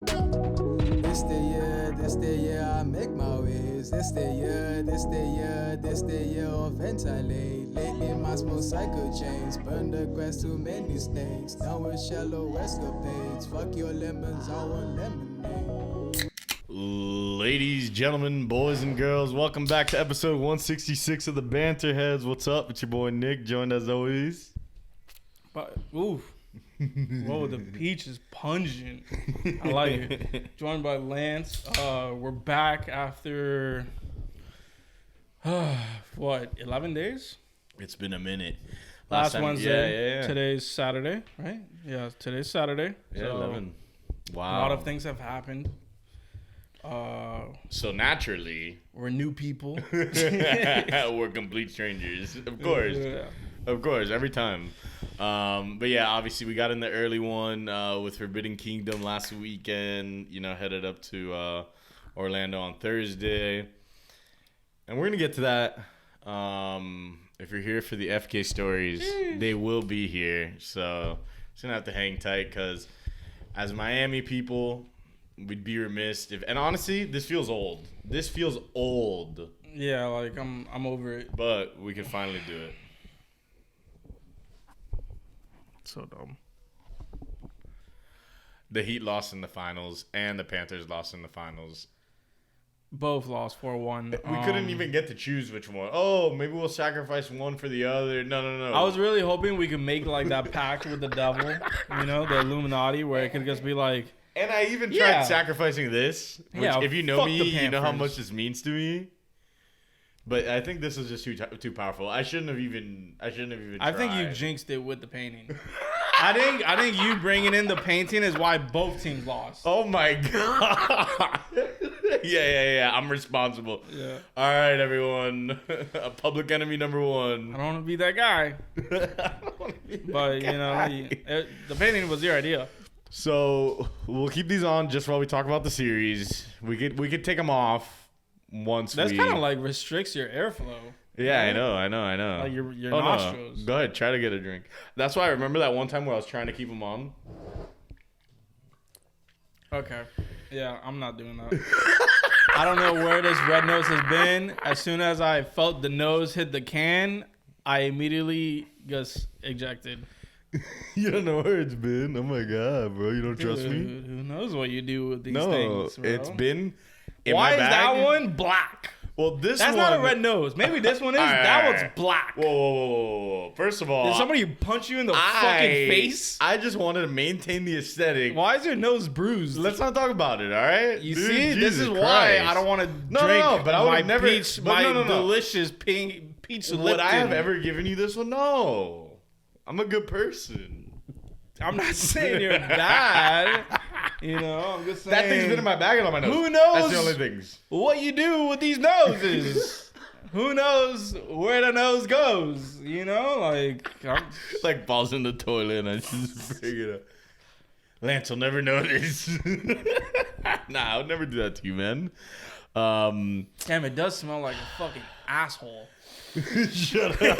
This the year I make my ways. This the year of ventilate. Lately my smoke cycle chains. Burn the grass, too many snakes. Down with shallow escapades. Fuck your lemons, I want lemonade. Ladies, gentlemen, boys, and girls, welcome back to episode 166 of the BanterHeads. What's up? It's your boy Nick, joined as always. But oof. Whoa, the peach is pungent. I like it. Joined by Lance. We're back after 11 days? It's been a minute. Last Wednesday. Yeah. Today's Saturday, right? Yeah, today's Saturday. Yeah, So 11. Wow. A lot of things have happened. So naturally, We're new people. we're complete strangers. Of course. Yeah. Of course, every time. But yeah, obviously we got in the early one with Forbidden Kingdom last weekend, headed up to Orlando on Thursday. And we're going to get to that. If you're here for the FK stories, they will be here. So just going to have to hang tight because as Miami people, we'd be remiss if... And honestly, this feels old. Yeah, like I'm over it. But we can finally do it. So dumb. The Heat lost in the finals, and the Panthers lost in the finals. Both lost 4-1. We couldn't even get to choose which one. Oh, maybe we'll sacrifice one for the other. No. I was really hoping we could make like that pact with the devil, the Illuminati, where it could just be like. And I even tried Yeah. sacrificing this. Which, Yeah, if you know fuck me, the you know how Panthers. much this means to me. But I think this was just too powerful. I shouldn't have even. I Tried. think you jinxed it with the painting. I think you bringing in the painting is why both teams lost. Oh my god. Yeah. I'm responsible. Yeah. All right, everyone. Public enemy number one. I don't want to be that guy, but the painting was your idea. So we'll keep these on just while we talk about the series. We could take them off once. That's kind of like restricts your airflow. Yeah, right? I know. Like your Oh, nostrils. no. Go ahead, try to get a drink. That's why I remember that one time where I was trying to keep them on. Okay. Yeah, I'm not doing that. I don't know where this red nose has been. As soon as I felt the nose hit the can, I immediately just ejected. You don't know where it's been. Oh my god, bro! You don't trust me? Dude, who knows what you do with these No, things, bro? it's been. In Why my is bag. that one black? Well, That's one. not a red nose. Maybe this one is. That one's black. Whoa. First of all, Did somebody punch you in the fucking face? I just wanted to maintain the aesthetic. Why is your nose bruised? Let's not talk about it, all right? You Dude, see, this Jesus is why Christ. I don't want to No, drink but I would my never. peach, but my no. delicious peach Lipton. Would I have ever given you this one? No. I'm a good person. I'm not saying you're bad. I'm just saying. That thing's been in my bag and on my nose. Who knows? That's the only things. What you do with these noses? Who knows where the nose goes? Like balls in the toilet and I just bring it up. Lance will never notice. Nah, I would never do that to you, man. Damn, it does smell like a fucking asshole. Shut up.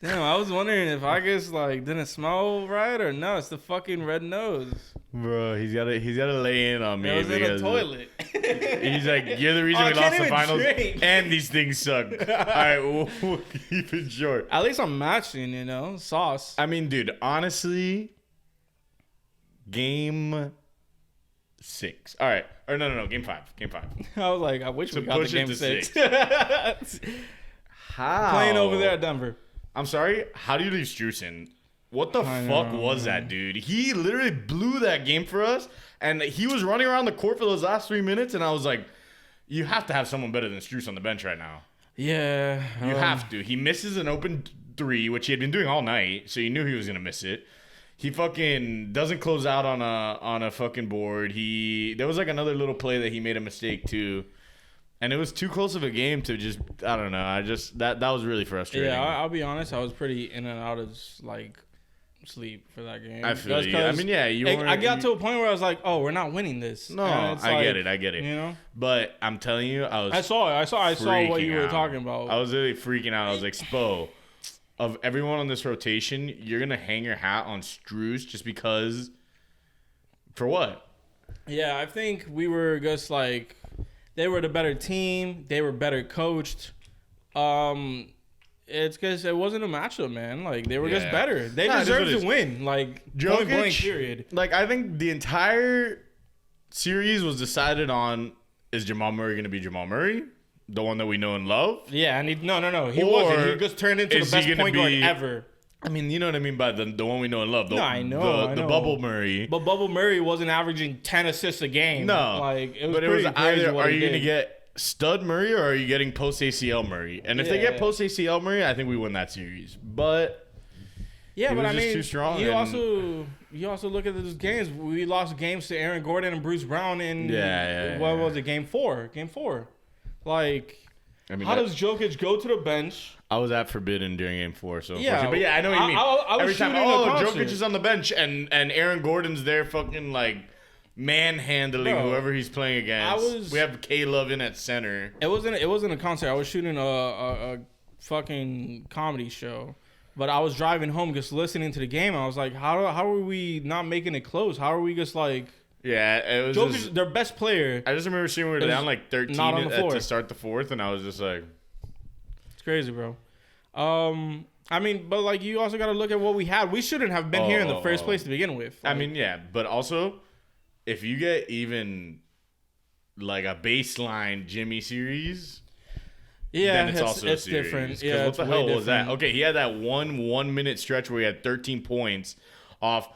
Damn, I was wondering if I guess didn't smell right or no. It's the fucking red nose. Bro, he's gotta lay in on me. It was in a toilet. He's like, you're the reason I we can't lost the even finals, drink. and these things suck. All right, we'll keep it short. At least I'm matching, sauce. I mean, dude, honestly, game 6. All right, or no, game 5. I was like, I wish So we got the push it game to 6. How? Playing over there at Denver. I'm sorry. How do you leave Strusen? What the fuck was that, dude? He literally blew that game for us, and he was running around the court for those last 3 minutes, and I was like, you have to have someone better than Strus on the bench right now. Yeah. You have to. He misses an open 3, which he had been doing all night, so you knew he was gonna miss it. He fucking doesn't close out on a fucking board. There was like another little play that he made a mistake too. And it was too close of a game to just, I don't know. That was really frustrating. Yeah, I'll be honest. I was pretty in and out of sleep for that game. I feel you. I mean, yeah, I got to a point where I was like, "Oh, we're not winning this." No, I get it. You know, but I'm telling you, I saw what you were freaking talking about. I was really freaking out. I was like, Spo, of everyone on this rotation, you're going to hang your hat on Strus just because. For what? Yeah, I think we were just like, they were the better team. They were better coached. It's because it wasn't a matchup, man. Like, they were just better. They deserved to win. Like, point blank, period. Like, I think the entire series was decided on, is Jamal Murray going to be Jamal Murray? The one that we know and love? Yeah, and no. He wasn't. He just turned into the best point guard ever. I mean, you know what I mean by the one we know and love. I know. The Bubble Murray. But Bubble Murray wasn't averaging 10 assists a game. No. Like, it was but it was either, are you going to get stud Murray or are you getting post ACL Murray? And if they get post ACL Murray, I think we win that series. But yeah, but I mean, too strong you also look at those games. We lost games to Aaron Gordon and Bruce Brown in what was it? Game 4. Like, I mean, how does Jokic go to the bench? I was at Forbidden during Game 4, so yeah, but yeah, I know what you mean. I was every time, Jokic Jokic is on the bench and Aaron Gordon's there, fucking like manhandling whoever he's playing against. We have K-Love in at center. It wasn't a concert. I was shooting a fucking comedy show, but I was driving home just listening to the game. And I was like, how are we not making it close? How are we just like? Yeah, it was Jokic, their best player. I just remember seeing we were down like 13 to start the fourth, and I was just like, it's crazy, bro. I mean, but like you also got to look at what we had. We shouldn't have been here in the first place to begin with. Like, I mean, yeah, but also if you get even like a baseline Jimmy series, then it's also a series. Different. Yeah, what the hell was that? Okay, he had that 1 minute stretch where he had 13 points off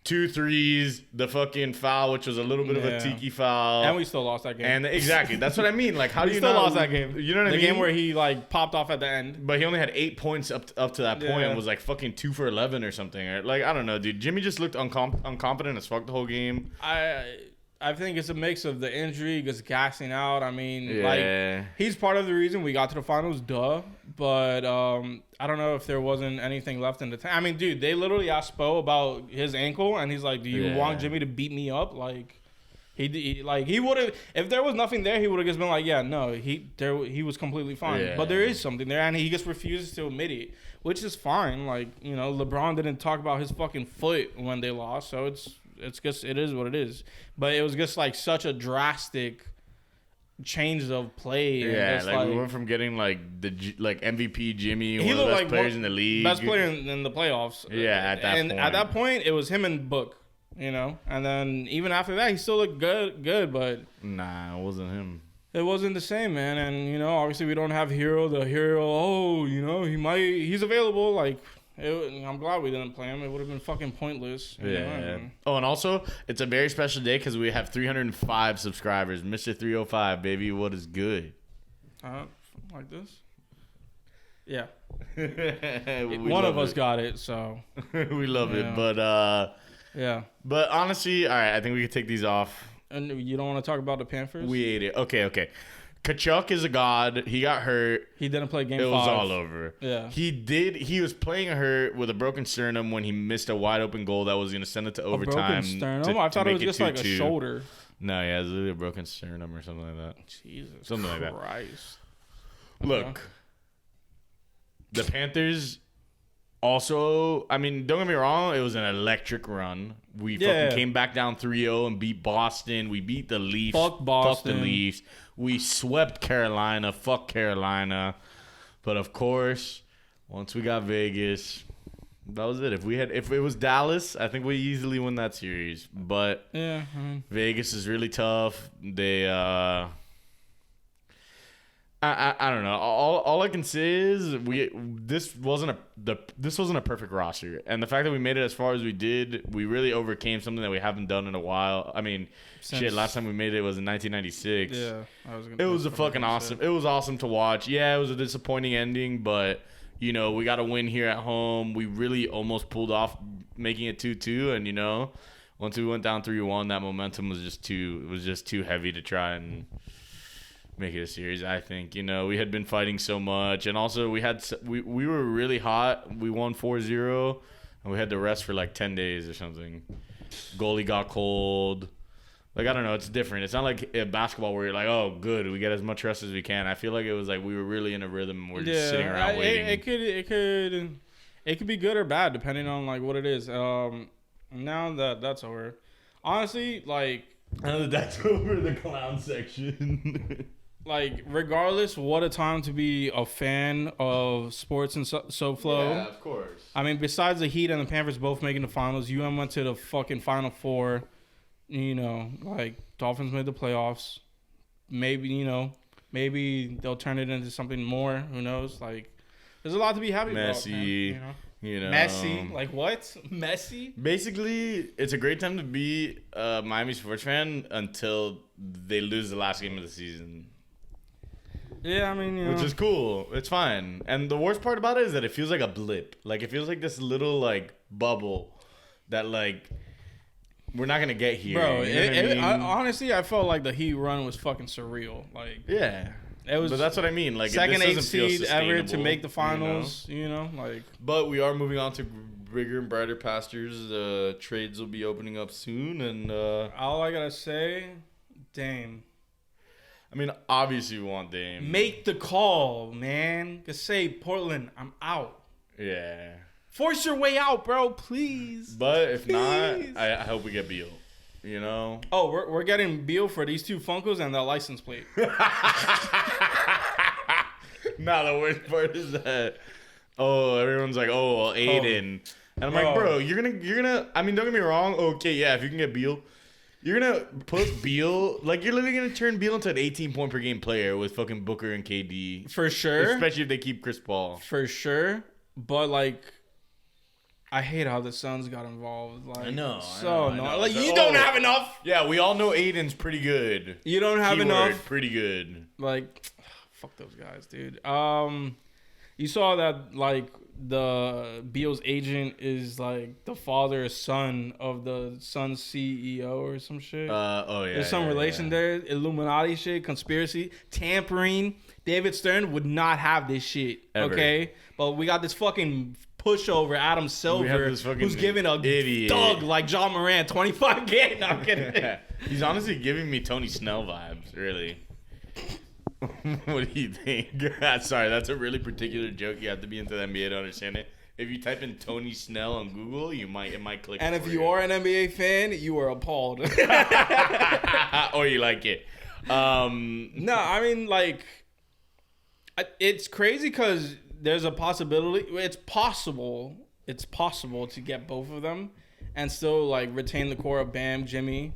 2 threes, the fucking foul, which was a little bit of a tiki foul, and we still lost that game. And exactly, that's what I mean. Like, how do you still lost that game? You know what I mean? The game where he like popped off at the end, but he only had 8 points up to that point, and was like fucking 2 for 11 or something. Like, I don't know, dude. Jimmy just looked unconfident as fuck the whole game. I think it's a mix of the injury, just gassing out. I mean, like, he's part of the reason we got to the finals, but I don't know if there wasn't anything left in the tank. I mean, dude, they literally asked Spo about his ankle, and he's like, do you want Jimmy to beat me up? Like, he would have, if there was nothing there, he would have just been like, yeah, no, he was completely fine. Yeah. But there is something there, and he just refuses to admit it, which is fine. Like, you know, LeBron didn't talk about his fucking foot when they lost, so it's just, it is what it is. But it was just like such a drastic change of play. Yeah, like we went from getting like the MVP Jimmy, one of the best players in the league, best player in the playoffs. Yeah, at that point. At that point, it was him and Book, you know. And then even after that, he still looked good, but nah, it wasn't him. It wasn't the same, man. And you know, obviously we don't have the hero. Oh, you know, he's available. Like, I'm glad we didn't play him. It would have been fucking pointless. Yeah. Oh, and also, it's a very special day because we have 305 subscribers. Mr. 305, baby, what is good? Like this? Yeah. One of us got it, so. We love it, but yeah. But honestly, all right, I think we could take these off. And you don't want to talk about the Panthers? We ate it. Okay. Kachuk is a god. He got hurt. He didn't play game 5. It was all over. Yeah. He was playing hurt with a broken sternum when he missed a wide open goal that was going to send it to overtime. A broken sternum? I thought it was just 2-2. Like a shoulder. No, yeah, it was literally a broken sternum or something like that. Jesus something Christ. Like that. Look, the Panthers also, I mean, don't get me wrong, it was an electric run. We fucking came back down 3-0 and beat Boston. We beat the Leafs. Fuck Boston. Fuck the Leafs. We swept Carolina. Fuck Carolina. But of course, once we got Vegas, that was it. If it was Dallas, I think we easily win that series. But Vegas is really tough. They I don't know. All I can say is this wasn't a perfect roster, and the fact that we made it as far as we did, we really overcame something that we haven't done in a while. I mean, last time we made it was in 1996. Yeah, it was a fucking awesome. It was awesome to watch. Yeah, it was a disappointing ending, but you know we got a win here at home. We really almost pulled off making it 2-2, and you know, once we went down 3-1, that momentum was just too heavy to try and make it a series. I think, you know, we had been fighting so much, and also we were really hot. We won 4-0, and we had to rest for like 10 days or something. Goalie got cold. Like, I don't know, it's different. It's not like a basketball where you're like, oh, good, we get as much rest as we can. I feel like it was like we were really in a rhythm and we're just sitting around waiting. It could It could be good or bad depending on like what it is. Now that that's over, honestly, like now that that's over the clown section. Like regardless, what a time to be a fan of sports and SoFlo. Yeah, of course. I mean, besides the Heat and the Panthers both making the finals, UM went to the fucking Final Four. You know, like Dolphins made the playoffs. Maybe maybe they'll turn it into something more. Who knows? Like. There's a lot to be happy about, man, you know? Messi, like what? Messi? Basically, it's a great time to be a Miami sports fan until they lose the last game of the season. Yeah, I mean, which is cool. It's fine. And the worst part about it is that it feels like a blip. Like it feels like this little like bubble that like we're not gonna get here. Bro, you know honestly, I felt like the Heat run was fucking surreal. Like yeah. It was, but that's what I mean. Like second 8 seed ever to make the finals. Like. But we are moving on to bigger and brighter pastures. Trades will be opening up soon, and all I gotta say, Dame. I mean, obviously we want Dame. Make the call, man. Just say Portland, I'm out. Yeah. Force your way out, bro, please. But if not, I hope we get Beal. You know? Oh, we're getting Beal for these 2 Funkos and the license plate. Nah, the worst part is that everyone's like, Aiden. And I'm like, bro, you're gonna I mean, don't get me wrong, okay, yeah, if you can get Beal, you're gonna put Beal, like you're literally gonna turn Beal into an 18-point per game player with fucking Booker and KD. For sure. Especially if they keep Chris Paul. For sure. But like I hate how the Suns got involved. Like, I know. Like, you don't have enough. Yeah, we all know Aiden's pretty good. You don't have enough. Pretty good. Like, fuck those guys, dude. You saw that, like, the Beal's agent is, like, the father or son of the Suns CEO or some shit. Yeah. There's some relation there. Illuminati shit, conspiracy, tampering. David Stern would not have this shit, okay? But we got this fucking pushover Adam Silver who's giving a idiot thug like John Moran 25 games. No, I'm kidding. He's honestly giving me Tony Snell vibes, really. What do you think? Sorry, that's a really particular joke. You have to be into the NBA to understand it. If you type in Tony Snell on Google, it might click. And if you are an NBA fan, you are appalled. Or you like it. No, I mean, like, it's crazy because there's a possibility. It's possible to get both of them and still like retain the core of Bam, Jimmy,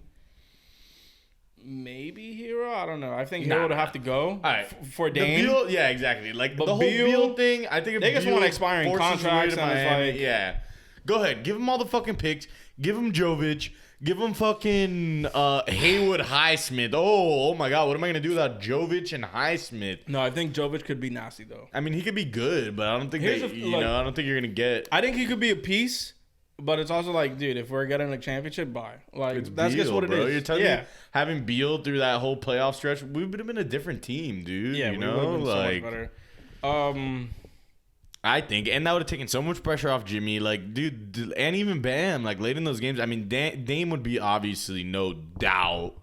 maybe Hero. I don't know. I think Hero would have to go. All right. For Dame. Beal, yeah, exactly. Like but the whole Beal thing. I think if they just want expiring contracts and it's like, yeah. Go ahead, give him all the fucking picks. Give him Jovic. Give him fucking Haywood Highsmith. Oh my God, what am I gonna do without Jovic and Highsmith? No, I think Jovic could be nasty though. I mean, he could be good, but I don't think I don't think you're gonna get. I think he could be a piece, but it's also like, dude, if we're getting a championship, bye. Like it's that's Beal, just what it bro. is. You're telling me having Beal through that whole playoff stretch, we would have been a different team, dude. Yeah, you we know, would have been like so much better. I think, and that would have taken so much pressure off Jimmy. Like, dude, and even Bam, like, late in those games, I mean, Dame would be obviously, no doubt,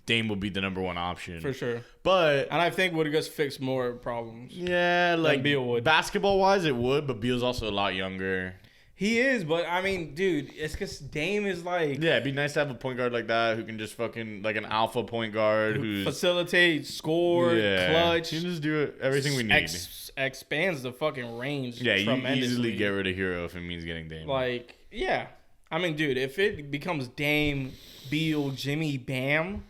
Dame would be the number one option. For sure. But... And I think would have just fixed more problems. Yeah, like, Beal would. Basketball-wise, it would, but Beal's also a lot younger. He is, but, I mean, dude, it's because Dame is like... Yeah, it'd be nice to have a point guard like that who can just fucking, like, an alpha point guard who facilitate, score, clutch. He can just do everything we need. Expands the fucking range. Yeah, you easily get rid of Hero if it means getting Dame. Like, yeah. I mean, dude, if it becomes Dame, Beal, Jimmy, Bam,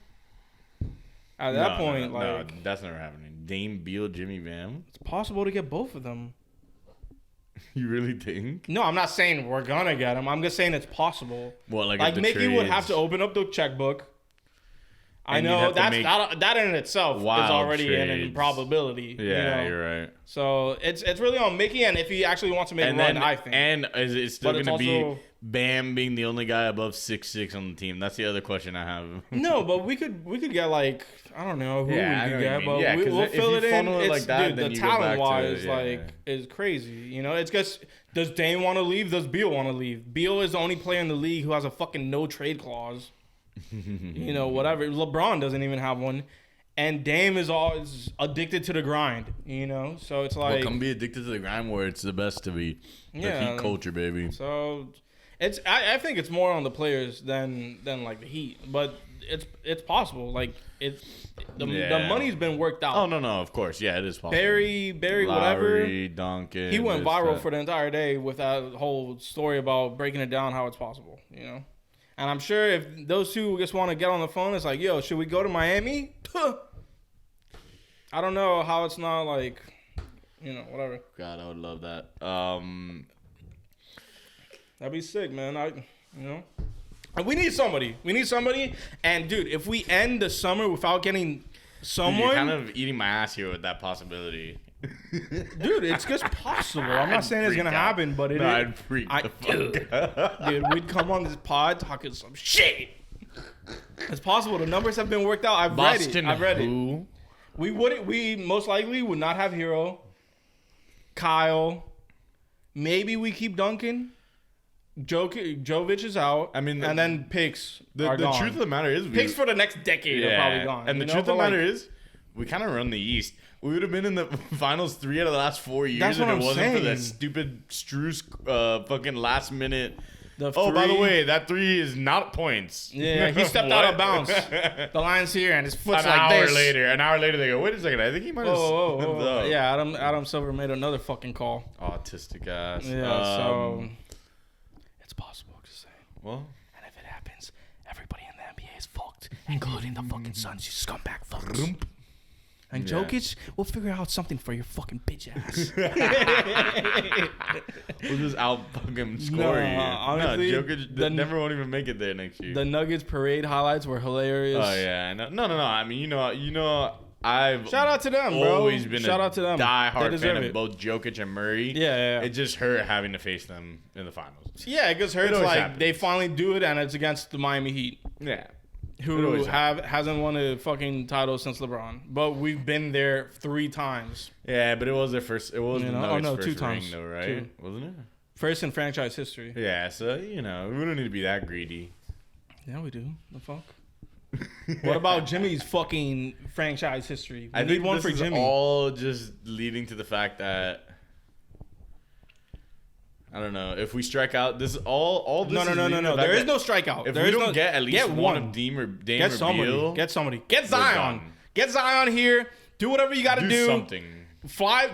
at that point, no, that's never happening. Dame, Beal, Jimmy, Bam. It's possible to get both of them. You really think? No, I'm not saying we're gonna get them. I'm just saying it's possible. Well, like Mickey would have to open up the checkbook. I know that in itself is already an improbability. Yeah, you're right. So it's really on Mickey, and if he actually wants to make a run, I think. And is it still going to be Bam being the only guy above 6'6" on the team? That's the other question I have. No, but we could get like, I don't know who we could get, but we'll if fill it in. It like that, dude, the talent wise, is crazy. You know, it's just, does Dame want to leave? Does Beal want to leave? Beal is the only player in the league who has a fucking no trade clause. You know, whatever. LeBron doesn't even have one. And Dame is addicted to the grind, you know? So it's like... Well, come be addicted to the grind where it's the best to be. The Heat culture, baby. So I think it's more on the players than like the Heat. But it's possible. Like, the money's been worked out. Oh, no, of course. Yeah, it is possible. Barry, Lowry, whatever. Duncan. He went viral for the entire day with that whole story about breaking it down how it's possible, you know? And I'm sure if those two just want to get on the phone, it's like, yo, should we go to Miami? I don't know how it's not like, you know, whatever. God, I would love that. That'd be sick, man. We need somebody. And, dude, if we end the summer without getting someone... Dude, you're kind of eating my ass here with that possibility. Dude, it's just possible. I'm not saying it's going to happen, but it is. I'd freak the fuck out. Dude, we'd come on this pod talking some shit. It's possible. The numbers have been worked out. I've read it. We most likely would not have Hero, Kyle. Maybe we keep Duncan. Jovic is out. I mean, and then picks are the gone. truth of the matter is... Picks for the next decade are probably gone. And the truth of the matter is, we kind of run the East. We would have been in the finals 3 out of the last 4 years if it wasn't for that stupid Struce fucking last minute. By the way, that 3 is not points. Yeah, he stepped out of bounds. The line's here and his foot's like this. An hour later, they go, wait a second, I think he might have... Yeah, Adam Silver made another fucking call. Autistic ass. Yeah, so... It's possible, just saying. Well... And if it happens, everybody in the NBA is fucked, including the fucking Suns, you scumbag fucks. And Jokic, we'll figure out something for your fucking bitch ass. We'll just out fucking score you. Honestly, Jokic never won't even make it there next year. The Nuggets parade highlights were hilarious. Oh yeah, no. I mean, you know, I've shout out to them, bro. Always been diehard fan of both Jokic and Murray. Yeah. It just hurt having to face them in the finals. Yeah, it just hurts. Like they finally do it, and it's against the Miami Heat. Yeah. Who hasn't won a fucking title since LeBron, but we've been there 3 times. Yeah, but it was their first. It was the Nuggets' first 2 times, ring, though, right? Wasn't it? First in franchise history. Yeah, so we don't need to be that greedy. Yeah, we do. The fuck. What about Jimmy's fucking franchise history? I need one for Jimmy. All just leading to the fact that. I don't know. If we strike out, this all this. No. There is no strikeout. If we don't get at least one of Dame or Beal, get somebody. Get Zion. Get Zion here. Do whatever you got to do. Something.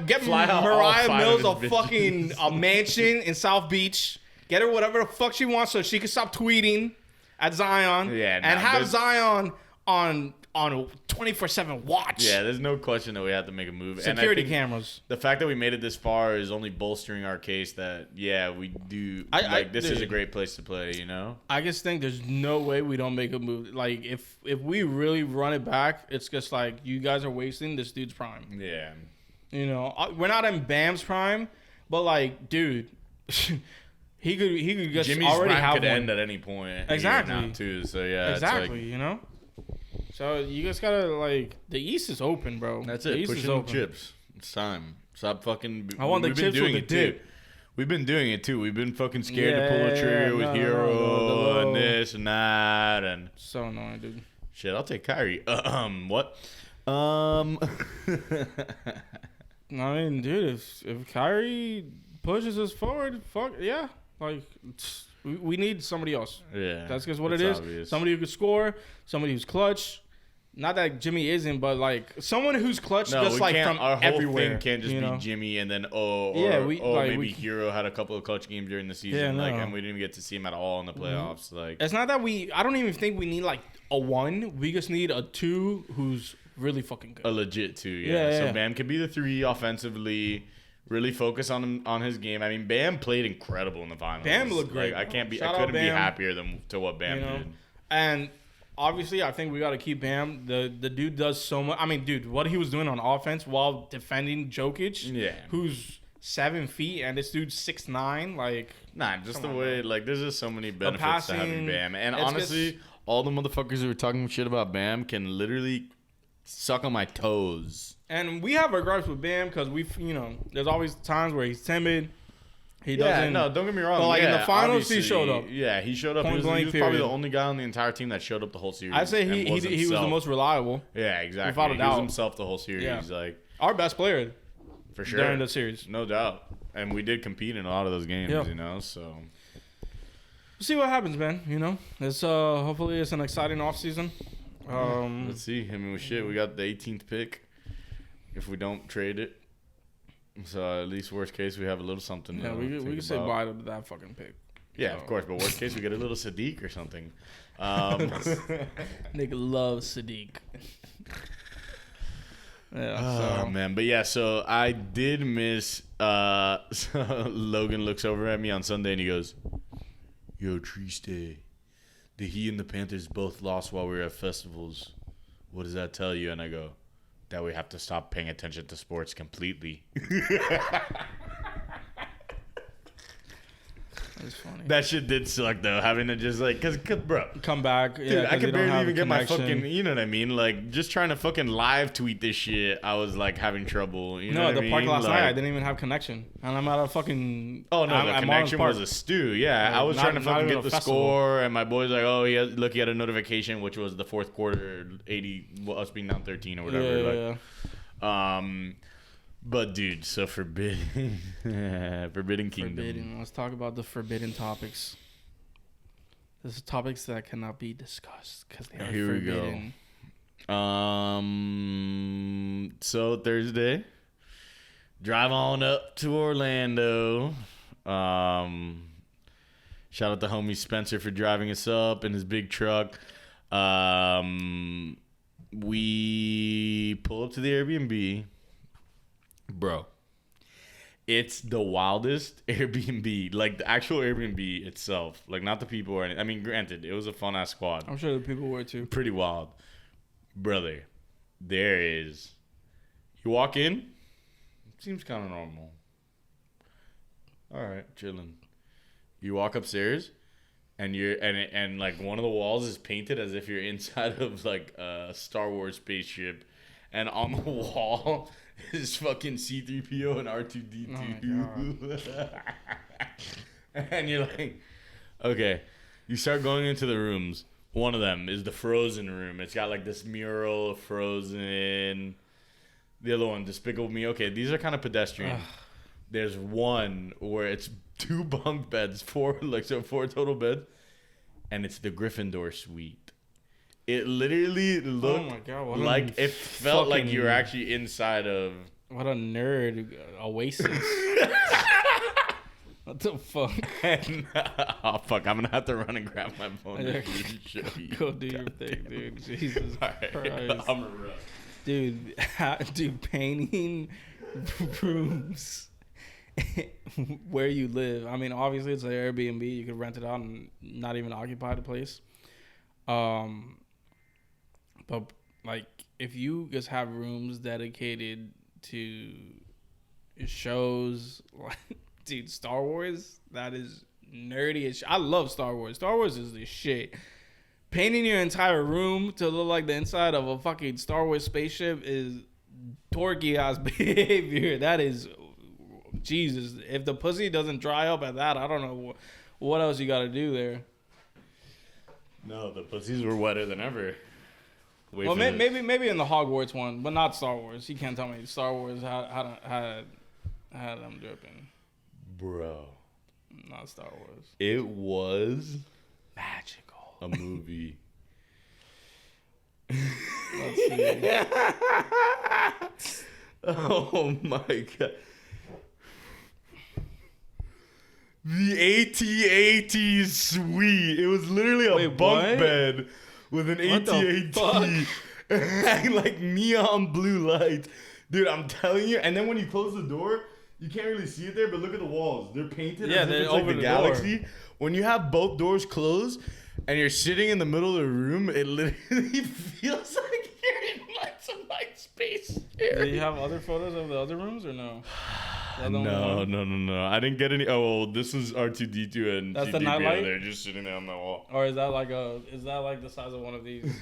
Get Mariah Mills a mansion in South Beach. Get her whatever the fuck she wants so she can stop tweeting at Zion. Yeah, and have Zion on 24/7 watch. Yeah, there's no question that we have to make a move. Security cameras. The fact that we made it this far is only bolstering our case that we do. This is a great place to play. You know. I just think there's no way we don't make a move. Like if we really run it back, it's just like you guys are wasting this dude's prime. Yeah. You know, we're not in Bam's prime, but like, dude. He could just Jimmy's already prime have could one. end at any point. Exactly. Now too. So yeah. Exactly. You know. So you guys gotta the East is open, bro. That's it. Push in the chips. It's time. Stop fucking. I want the chips with the dip. We've been doing it too. We've been fucking scared to pull a trigger with Hero and this and that and. So annoying, dude. Shit, I'll take Kyrie. What? I mean, dude, if Kyrie pushes us forward, fuck yeah. Like, we need somebody else. Yeah. That's just what it is. Obvious. Somebody who could score, somebody who's clutch. Not that Jimmy isn't, but like someone who's clutch just like from our whole everywhere. Thing can't just be Jimmy and then maybe Hero had a couple of clutch games during the season, and we didn't get to see him at all in the playoffs. Like, it's not that I don't even think we need like a 1. We just need a 2 who's really fucking good. A legit 2, yeah. So Bam could be the 3 offensively. Really focus on his game. I mean, Bam played incredible in the finals. Bam looked great. I couldn't be happier to what Bam did. And obviously, I think we got to keep Bam. The dude does so much. I mean, dude, what he was doing on offense while defending Jokic, who's 7 feet, and this dude's 6'9", like. Nah, just the way. Like, there's just so many benefits to having Bam. And honestly, all the motherfuckers who are talking shit about Bam can literally suck on my toes. And we have our gripes with Bam because there's always times where he's timid. He doesn't. No, don't get me wrong. But like in the finals, he showed up. Yeah, he showed up. He was probably the only guy on the entire team that showed up the whole series. I say he was the most reliable. Yeah, exactly. Without a doubt. He was himself the whole series. Yeah. Like our best player. For sure. During the series. No doubt. And we did compete in a lot of those games, Yeah. you know, so. We'll see what happens, man. You know, it's hopefully it's an exciting offseason. Let's see. I mean, we got the 18th pick if we don't trade it. So at least worst case we have a little something. Yeah, we can say bye to that fucking pick. Yeah, of course. But worst case we get a little Sadiq or something. Nigga loves Sadiq. Yeah. Oh man, but yeah. So I did miss. So Logan looks over at me on Sunday and he goes, "Yo, Triste, the Heat and the Panthers both lost while we were at festivals. What does that tell you?" And I go, "That we have to stop paying attention to sports completely." That's funny. That shit did suck though, having to just like, cause bro, come back. Dude, I could barely even get my fucking, you know what I mean? Like, just trying to fucking live tweet this shit, I was like having trouble. You know what I mean? The park last night, I didn't even have connection, and I'm at a fucking. Oh no, the connection was a stew. Yeah, I was trying to fucking get the score, and my boy's like, "Oh, he had a notification, which was the fourth quarter, 80, well, us being down 13 or whatever." Yeah. But dude, so Forbidden Kingdom. Forbidden. Let's talk about the forbidden topics. There's topics that cannot be discussed because they are forbidden. We go. So Thursday, drive on up to Orlando. Shout out to homie Spencer for driving us up in his big truck. We pull up to the Airbnb. Bro, it's the wildest Airbnb. Like, the actual Airbnb itself. Like, not the people or anything. I mean, granted, it was a fun-ass squad. I'm sure the people were, too. Pretty wild. Brother, there is... You walk in, seems kind of normal. All right, chilling. You walk upstairs, and like, one of the walls is painted as if you're inside of, like, a Star Wars spaceship. And on the wall... is fucking C-3PO and R2-D2. Oh and you're like, okay. You start going into the rooms. One of them is the Frozen room. It's got like this mural of Frozen. The other one, Despicable Me. Okay, these are kind of pedestrian. There's one where it's 2 bunk beds, 4 total beds. And it's the Gryffindor suite. It literally looked like it felt like you were actually inside of. What a nerd oasis! What the fuck? Oh fuck! I'm gonna have to run and grab my phone. Go do your thing, dude. Jesus Christ! I'm a rough. Dude, painting rooms where you live. I mean, obviously it's an Airbnb. You could rent it out and not even occupy the place. But, like, if you just have rooms dedicated to shows, like, dude, Star Wars, that is nerdy as shit. I love Star Wars. Star Wars is the shit. Painting your entire room to look like the inside of a fucking Star Wars spaceship is dorky-ass behavior. That is, Jesus. If the pussy doesn't dry up at that, I don't know what else you got to do there. No, the pussies were wetter than ever. Well, maybe in the Hogwarts one, but not Star Wars. You can't tell me Star Wars had them dripping. Bro. Not Star Wars. It was magical. A movie. Let's see. Oh my god. The AT-AT suite. It was literally a bunk bed with an AT-AT and like neon blue lights. Dude, I'm telling you. And then when you close the door, you can't really see it there, but look at the walls. They're painted as if it's like the galaxy. Door. When you have both doors closed and you're sitting in the middle of the room, it literally feels like you're in like some like space area. Do you have other photos of the other rooms or no? No. I didn't get any. Oh, well, this is R2-D2 and that's the nightlight. They're just sitting there on the wall. Or is that like the size of one of these?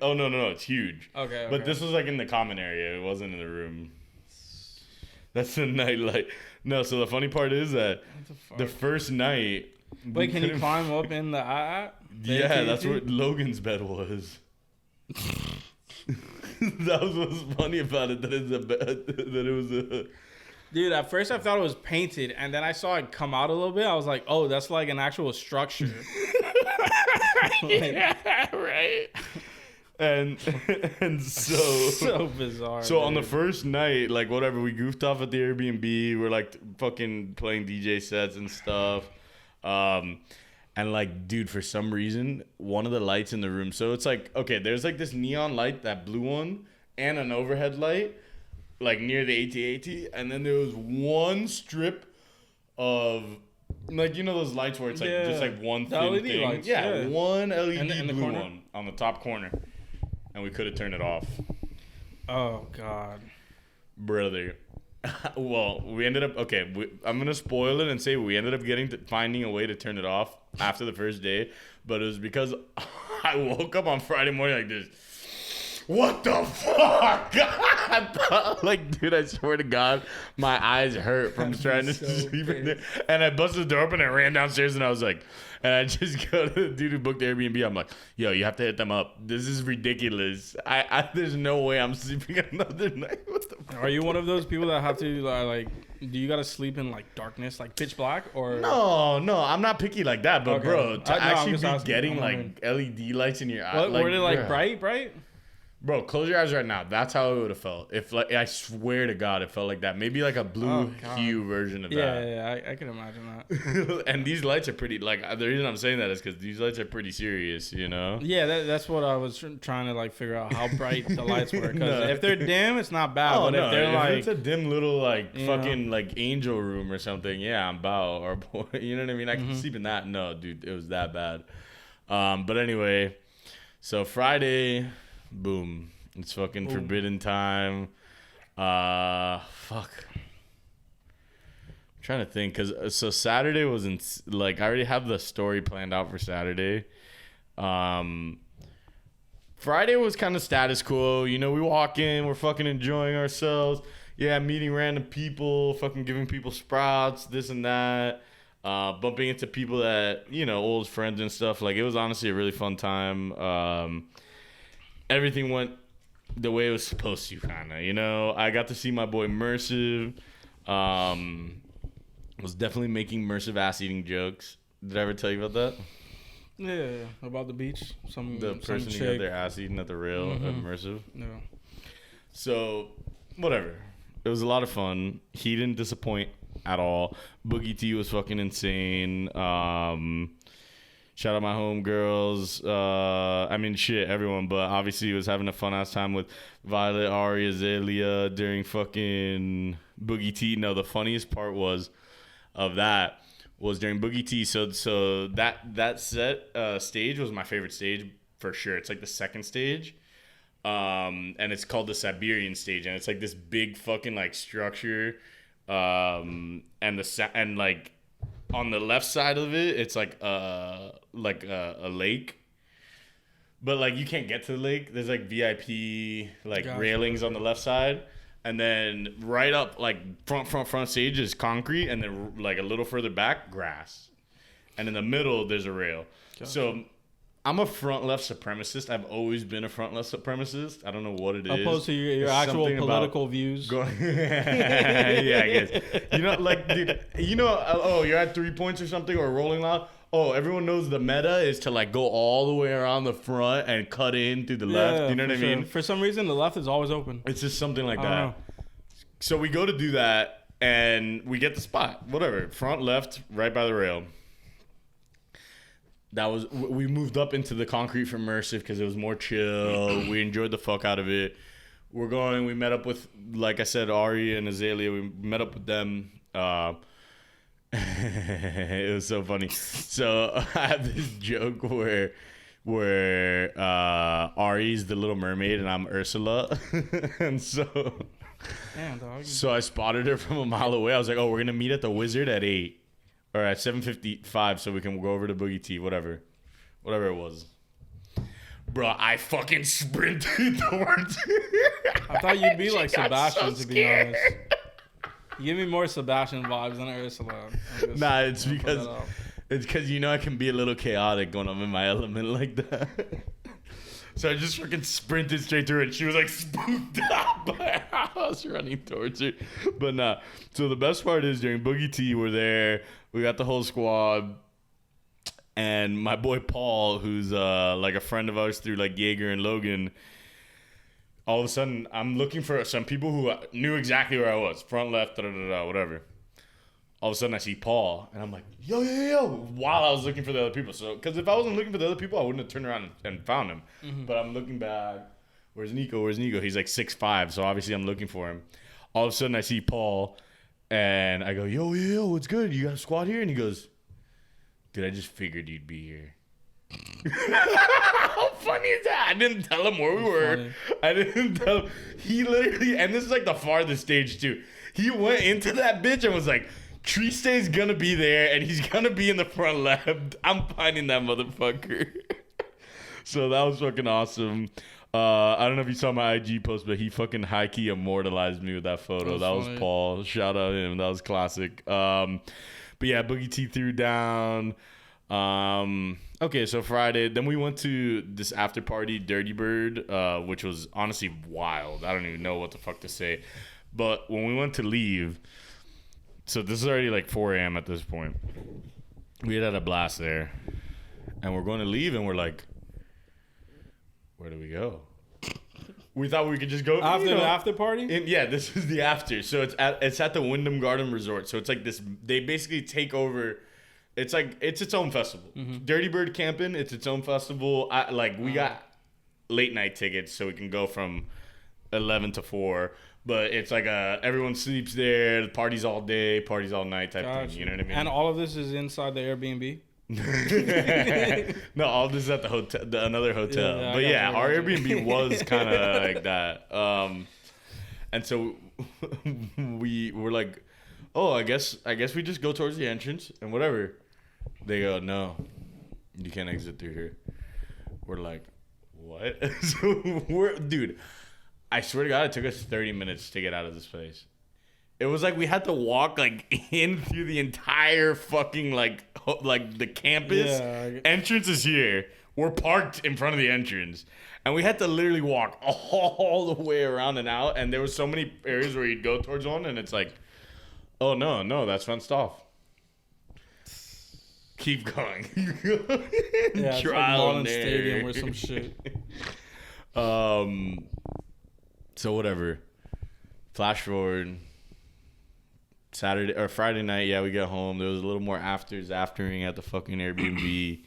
Oh no, it's huge. Okay. But this was like in the common area. It wasn't in the room. That's the nightlight. No, so the funny part is that the first night. Wait, can you climb up in the Yeah, that's where Logan's bed was. That was what's funny about it. That it's a bed. That it was a. Dude, at first I thought it was painted, and then I saw it come out a little bit. I was like, oh, that's like an actual structure. Yeah, right. And so bizarre. So dude. On the first night, like whatever, we goofed off at the Airbnb. We're like fucking playing DJ sets and stuff. And like, dude, for some reason, one of the lights in the room. So it's like, okay, there's like this neon light, that blue one, and an overhead light, like near the AT-AT. And then there was one strip of, like, you know those lights where it's like just like one thin LED thing. Lights, yeah, one LED in the blue corner? one on the top corner. And we could have turned it off. Oh, God. Brother. Well, we ended up, okay, I'm going to spoil it and say we ended up finding a way to turn it off after the first day. But it was because I woke up on Friday morning like this. What the fuck? Like, dude, I swear to God, my eyes hurt from trying to sleep in there. And I busted the door open and I ran downstairs and I was like, and I just go to the dude who booked the Airbnb. I'm like, yo, you have to hit them up. This is ridiculous. There's no way I'm sleeping another night. What the fuck? Are you one of those people that have to, like, do you got to sleep in, like, darkness, like pitch black? Or No, I'm not picky like that. But, okay. bro, to actually be asking, getting, like, LED lights in your eyes. Were they, like, bright? Bro, close your eyes right now. That's how it would have felt. If, like, I swear to God, it felt like that. Maybe like a blue hue version of that. Yeah, I can imagine that. And these lights are pretty. Like, the reason I'm saying that is because these lights are pretty serious. You know. Yeah, that's what I was trying to like figure out how bright the lights were. Because if they're dim, it's not bad. But if they're like, it's a dim little like fucking like angel room or something, yeah, I'm bow or boy. You know what I mean? I can sleep in that. No, dude, it was that bad. But anyway, so Friday. Boom. It's fucking forbidden time. Fuck. I'm trying to think. So Saturday was like, I already have the story planned out for Saturday. Friday was kind of status quo. You know, we walk in, we're fucking enjoying ourselves. Yeah, meeting random people, fucking giving people sprouts, this and that. Bumping into people that, you know, old friends and stuff. Like, it was honestly a really fun time. Everything went the way it was supposed to, kind of, you know. I got to see my boy Mercive. Was definitely making Mercive ass-eating jokes. Did I ever tell you about that? Yeah, about the beach. The person who got their ass eaten at the rail at Mercive. No. So, whatever. It was a lot of fun. He didn't disappoint at all. Boogie T was fucking insane. Shout out my homegirls. I mean, shit, everyone. But obviously, he was having a fun-ass time with Violet, Ari, Azalea during fucking Boogie T. No, the funniest part was during Boogie T. So that set stage was my favorite stage for sure. It's like the second stage. And it's called the Siberian stage. And it's like this big fucking like structure. And like on the left side of it, it's like a lake, but like you can't get to the lake. There's like VIP like railings on the left side, and then right up like front stage is concrete, and then like a little further back grass, and in the middle there's a rail. Gotcha. So I'm a front left supremacist. I've always been a front left supremacist. I don't know what it is. Opposed to your actual political views. Yeah, I guess. You know, like, dude, you know, you're at 3 points or something or rolling loud. Oh, everyone knows the meta is to like go all the way around the front and cut in through the left. You know what I mean? For some reason, the left is always open. It's just something like that. So we go to do that and we get the spot. Whatever. Front left, right by the rail. We moved up into the concrete for Mercive because it was more chill. We enjoyed the fuck out of it. We met up with, like I said, Ari and Azalea. We met up with them. It was so funny. So I have this joke where Ari's the Little Mermaid and I'm Ursula. And so... Damn, dog. So I spotted her from a mile away. I was like, oh, we're going to meet at the Wizard at 8. Or at 7:55 so we can go over to Boogie T, whatever it was. Bro, I fucking sprinted towards her. I thought you'd be like Sebastian, to be honest. You give me more Sebastian vibes than Ursula. Nah, it's because I can be a little chaotic when I'm in my element like that. So I just fucking sprinted straight to her, and she was like spooked out by how I was running towards her. But nah. So the best part is during Boogie T, we're there. We got the whole squad. And my boy Paul, who's like a friend of ours through like Jaeger and Logan, all of a sudden I'm looking for some people who knew exactly where I was. Front, left, whatever. All of a sudden I see Paul, and I'm like, yo, while I was looking for the other people. So, because if I wasn't looking for the other people, I wouldn't have turned around and found him. Mm-hmm. But I'm looking back. Where's Nico? He's like 6'5", so obviously I'm looking for him. All of a sudden I see Paul, and I go, yo, what's good? You got a squad here? And he goes, dude, I just figured you'd be here. How funny is that? I didn't tell him where we were. Funny. I didn't tell him. He literally, and this is like the farthest stage too. He went into that bitch and was like, Triste's gonna be there, and he's gonna be in the front left. I'm finding that motherfucker. So that was fucking awesome. I don't know if you saw my IG post, but he fucking high-key immortalized me with that photo. That was Paul. Shout out him. That was classic. But yeah, Boogie T threw down. Okay, so Friday. Then we went to this after party, Dirty Bird, which was honestly wild. I don't even know what the fuck to say. But when we went to leave... So this is already like 4 a.m. at this point. We had a blast there. And we're going to leave, and we're like, where do we go? We thought we could just go. After the after party? Yeah, this is the after. So it's at the Wyndham Garden Resort. So it's like this, they basically take over. It's like, it's its own festival. Mm-hmm. Dirty Bird Camping, it's its own festival. We got late night tickets, so we can go from 11 to 4. But it's like everyone sleeps there. The party's all day, party's all night type thing. You know what I mean? And all of this is inside the Airbnb? No, all this is at the hotel, another hotel. Yeah, but yeah, our Airbnb was kind of like that. And so we were like, oh, I guess we just go towards the entrance and whatever. They go, no, you can't exit through here. We're like, what? So dude. I swear to God, it took us 30 minutes to get out of this place. It was like we had to walk like in through the entire fucking like the campus. Yeah. Entrance is here. We're parked in front of the entrance. And we had to literally walk all the way around and out. And there were so many areas where you'd go towards one and it's like, oh no, that's fenced off. Keep going. Yeah, it's like Marlins Stadium or some shit. So whatever. Flash forward. Saturday or Friday night, yeah, we got home. There was a little more aftering at the fucking Airbnb.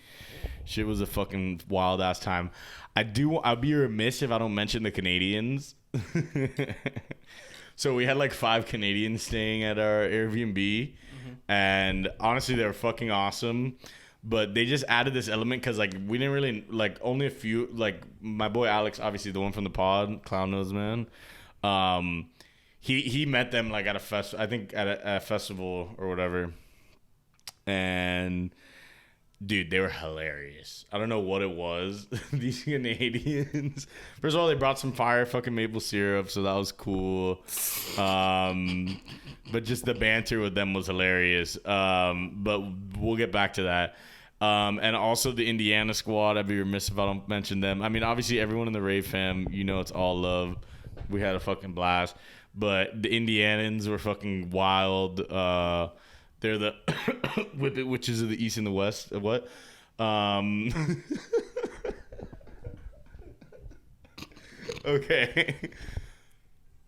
Shit was a fucking wild ass time. I'll be remiss if I don't mention the Canadians. So we had like 5 Canadians staying at our Airbnb, mm-hmm. And honestly, they were fucking awesome. But they just added this element because, like, we didn't really, like, only a few, like, my boy Alex, obviously the one from the pod, Clown Nose Man, he met them, like, at a festival or whatever. And, dude, they were hilarious. I don't know what it was. These Canadians. First of all, they brought some fire fucking maple syrup, so that was cool. But just the banter with them was hilarious. But we'll get back to that. And also the Indiana squad. I'd be remiss if I don't mention them. I mean, obviously everyone in the Rave fam, it's all love. We had a fucking blast. But the Indianans were fucking wild. They're the witches of the East and the West. What? Okay.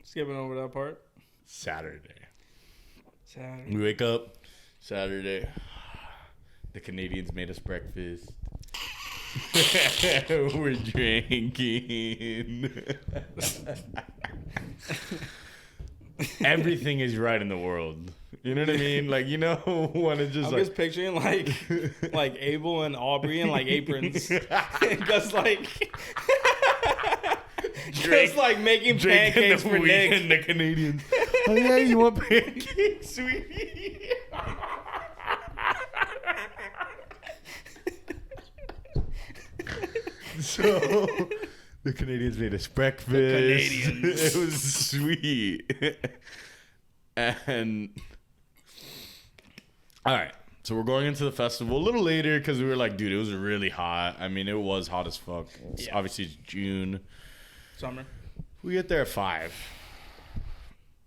Skipping over that part. Saturday. We wake up Saturday. The Canadians made us breakfast. We're drinking. Everything is right in the world. You know what I mean? Like, when it just I'm just picturing like Abel and Aubrey in like aprons. Just like just like making pancakes for Nick and the Canadians. Oh yeah, you want pancakes, sweetie? So the Canadians made us breakfast. It was sweet. And all right, so we're going into the festival a little later because we were like, dude, it was really hot. I mean, it was hot as fuck. Obviously, it's June. Summer. We get there at 5.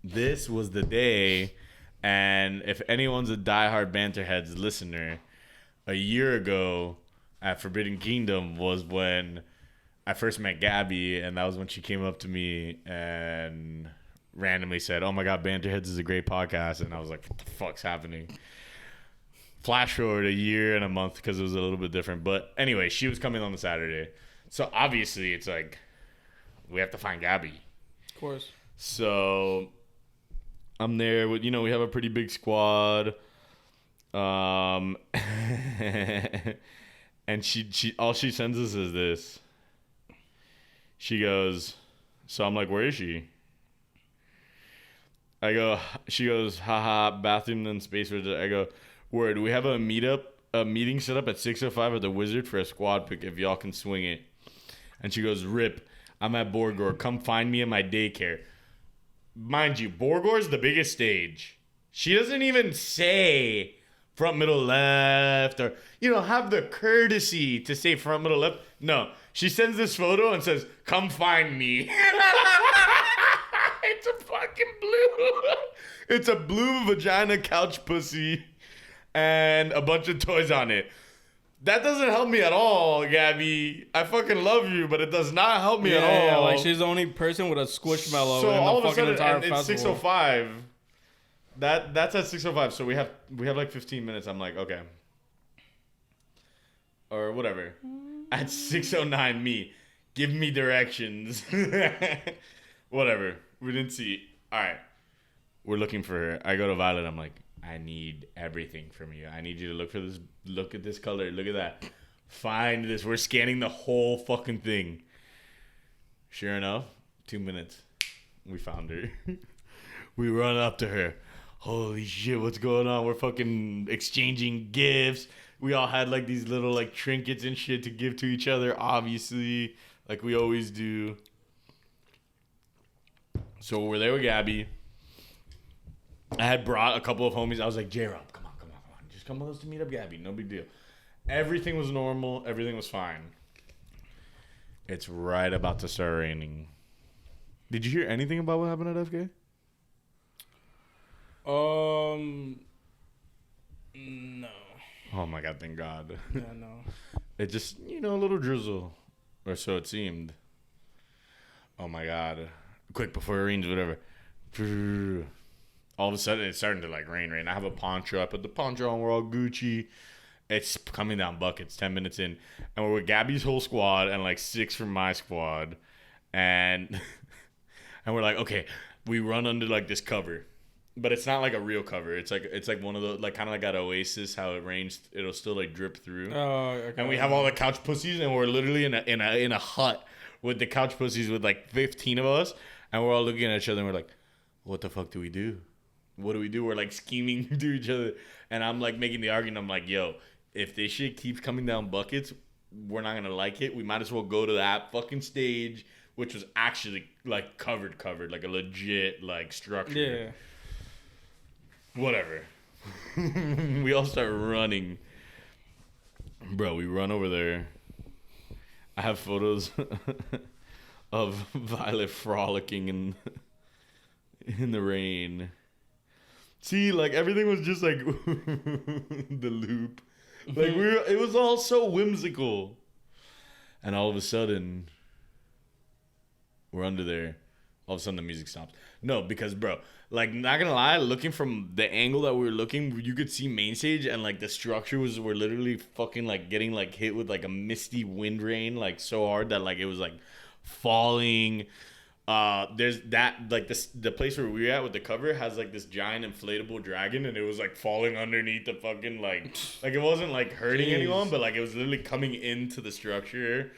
This was the day, and if anyone's a diehard BanterHeads listener, a year ago at Forbidden Kingdom was when I first met Gabby, and that was when she came up to me and randomly said, "Oh my God, BanterHeads is a great podcast." And I was like, what the fuck's happening? Flash forward a year and a month because it was a little bit different. But anyway, she was coming on the Saturday. So obviously it's like, we have to find Gabby. Of course. So I'm there with, we have a pretty big squad. And she all she sends us is this. She goes, so I'm like, where is she? She goes, haha, bathroom and space. I go, word, we have a meeting set up at 6:05 at the Wizard for a squad pick if y'all can swing it. And she goes, rip, I'm at Borgor. Come find me in my daycare. Mind you, Borgor's the biggest stage. She doesn't even say front, middle, left, or, have the courtesy to say front, middle, left. No, she sends this photo and says, come find me. It's a fucking blue. It's a blue vagina couch pussy and a bunch of toys on it. That doesn't help me at all, Gabby. I fucking love you, but it does not help me at all. Yeah, like she's the only person with a squishmallow so in all the of a fucking sudden, entire it's festival. 6:05. That's at 6:05. So we have like 15 minutes. I'm like, okay, or whatever. At 6:09, me, give me directions. Whatever. We didn't see. All right, we're looking for her. I go to Violet. I'm like, I need everything from you. I need you to look for this. Look at this color. Look at that. Find this. We're scanning the whole fucking thing. Sure enough, 2 minutes. We found her. We run up to her. Holy shit, what's going on? We're fucking exchanging gifts. We all had like these little like trinkets and shit to give to each other, obviously, like we always do. So we're there with Gabby. I had brought a couple of homies. I was like, J-Rob, come on. Just come with us to meet up Gabby. No big deal. Everything was normal. Everything was fine. It's right about to start raining. Did you hear anything about what happened at FK? No. Oh my God, thank God. Yeah, no. It just, a little drizzle. Or so it seemed. Oh my God. Quick, before it rains, whatever. All of a sudden, it's starting to like rain. I have a poncho. I put the poncho on. We're all Gucci. It's coming down buckets 10 minutes in. And we're with Gabby's whole squad and like 6 from my squad. And we're like, okay, we run under like this cover. But it's not like a real cover. It's like one of the, like kind of like at Oasis, how it rains, it'll still like drip through. Oh, okay. And we have all the couch pussies, and we're literally in a hut with the couch pussies with like 15 of us. And we're all looking at each other and we're like, what the fuck do we do? What do we do? We're like scheming to each other. And I'm like making the argument. I'm like, yo, if this shit keeps coming down buckets, we're not going to like it. We might as well go to that fucking stage, which was actually like covered, like a legit like structure. Yeah. Whatever. We all start running. Bro, we run over there. I have photos of Violet frolicking in the rain. See, like everything was just like the loop. Like it was all so whimsical. And all of a sudden we're under there. All of a sudden the music stops. No, because bro, like not gonna lie, looking from the angle that we were looking, you could see main stage and like the structure we're literally fucking like getting like hit with like a misty wind rain like so hard that like it was like falling. There's that like the place where we were at with the cover has like this giant inflatable dragon and it was like falling underneath the fucking like it wasn't like hurting anyone, but like it was literally coming into the structure.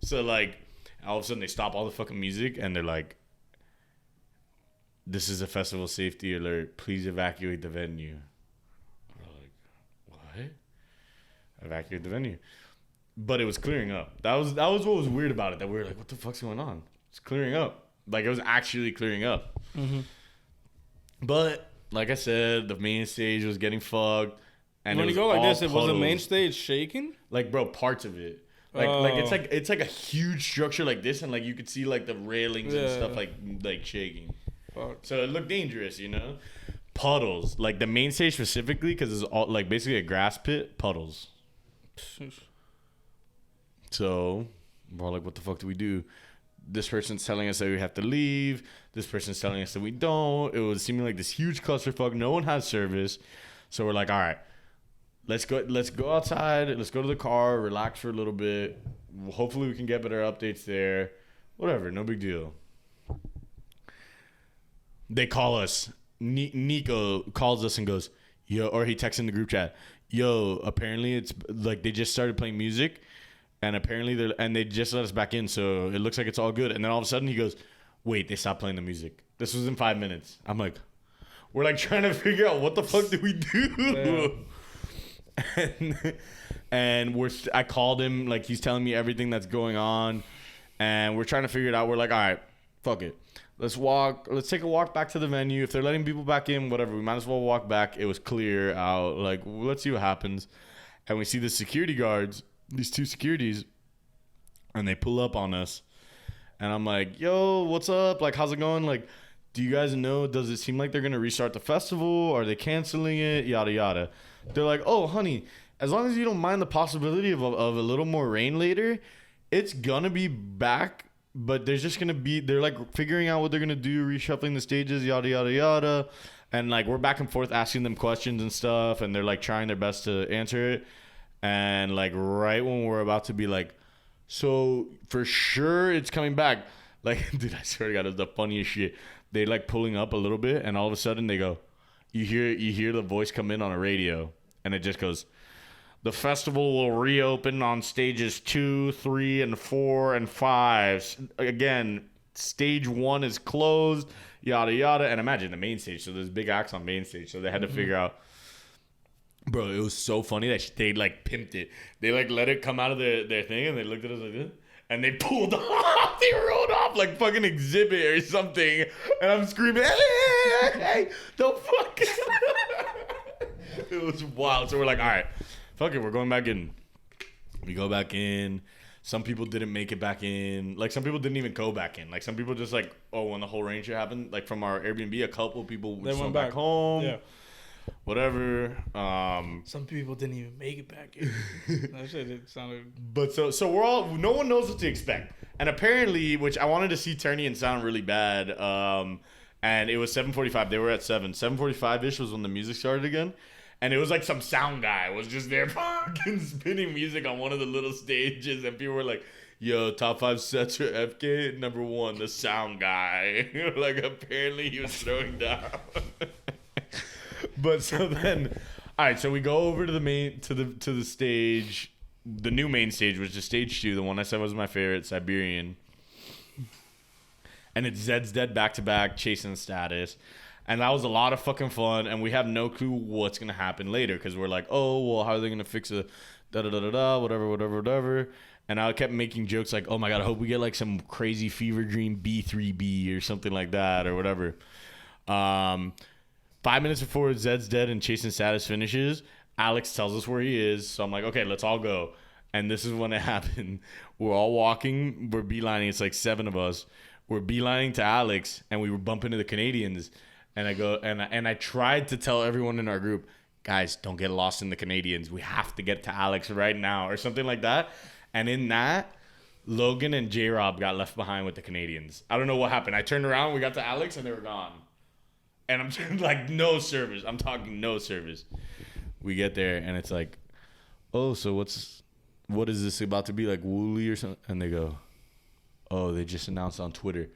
So like all of a sudden they stop all the fucking music and they're like, this is a festival safety alert. Please evacuate the venue. We're like, what? Evacuate the venue. But it was clearing up. That was what was weird about it. That we were like, what the fuck's going on? It's clearing up. Like, it was actually clearing up. Mm-hmm. But like I said, the main stage was getting fucked. And when you go like this, it was the main stage shaking? Like, bro, parts of it. Like it's like a huge structure like this, and like you could see like the railings and stuff like shaking. Fuck. So it looked dangerous, you know. Puddles, like the main stage specifically, because it's all like basically a grass pit. Puddles. So we're all like, what the fuck do we do? This person's telling us that we have to leave. This person's telling us that we don't. It was seeming like this huge clusterfuck. No one has service, so we're like, all right. Let's go outside. Let's go to the car. Relax for a little bit. Hopefully we can get better updates there. Whatever. No big deal. They call us. Nico calls us and goes, yo, or he texts in the group chat, yo, apparently it's like they just started playing music and apparently they just let us back in. So it looks like it's all good. And then all of a sudden he goes, wait, they stopped playing the music. This was in 5 minutes. I'm like, we're like trying to figure out what the fuck do we do? Yeah. And I called him, like he's telling me everything that's going on, and we're trying to figure it out. We're like, all right, fuck it, let's take a walk back to the venue. If they're letting people back in, whatever, we might as well walk back. It was clear out, like let's see what happens. And we see the security guards, these two securities, and they pull up on us, and I'm like, yo, what's up, like how's it going, like do you guys know, does it seem like they're gonna restart the festival? Are they canceling it? Yada yada. They're like, oh, honey, as long as you don't mind the possibility of a little more rain later, it's gonna be back, but there's just gonna be, they're like figuring out what they're gonna do, reshuffling the stages, yada yada yada. And like we're back and forth asking them questions and stuff, and they're like trying their best to answer it. And like right when we're about to be like, so for sure it's coming back, like dude, I swear to God, it's the funniest shit. They like pulling up a little bit, and all of a sudden they go, you hear the voice come in on a radio, and it just goes, the festival will reopen on stages 2, 3, and 4, and 5. Again, stage 1 is closed, yada yada. And imagine the main stage, so there's big acts on main stage, so they had to figure out. Bro, it was so funny that they like pimped it. They like let it come out of their thing, and they looked at us like this. And they pulled off. They rode off like fucking Exhibit or something. And I'm screaming, hey, don't fuck. It was wild. So we're like, all right, fuck it. We're going back in. We go back in. Some people didn't make it back in. Like, some people didn't even go back in. Like, some people just like, oh, when the whole rain shit happened, like from our Airbnb, a couple people went back home. Yeah. Whatever. Some people didn't even make it back in. That shit sounded. But so we're all, no one knows what to expect. And apparently, which I wanted to see turning and sound really bad. And it was 7:45. They were at 7. 7:45-ish was when the music started again. And it was like some sound guy was just there fucking spinning music on one of the little stages. And people were like, yo, top 5 sets for FK. Number 1, the sound guy. Like, apparently he was throwing down. But so then, all right, so we go over to the main, to the stage, the new main stage, which is stage 2, the one I said was my favorite, Siberian. And it's Zed's Dead back-to-back, Chasing Status. And that was a lot of fucking fun, and we have no clue what's going to happen later, because we're like, oh, well, how are they going to fix a da-da-da-da-da, whatever. And I kept making jokes like, oh, my God, I hope we get like some crazy fever dream B3B or something like that or whatever. 5 minutes before Zed's Dead and Chasing Status finishes, Alex tells us where he is. So I'm like, okay, let's all go. And this is when it happened. We're all walking. We're beelining. It's like 7 of us. We're beelining to Alex, and we were bumping into the Canadians. And I go, and I tried to tell everyone in our group, guys, don't get lost in the Canadians. We have to get to Alex right now or something like that. And in that, Logan and J-Rob got left behind with the Canadians. I don't know what happened. I turned around, we got to Alex, and they were gone. And I'm like, no service. I'm talking no service. We get there, and it's like, oh, so what is this about to be, like Wooly or something? And they go, oh, they just announced on Twitter,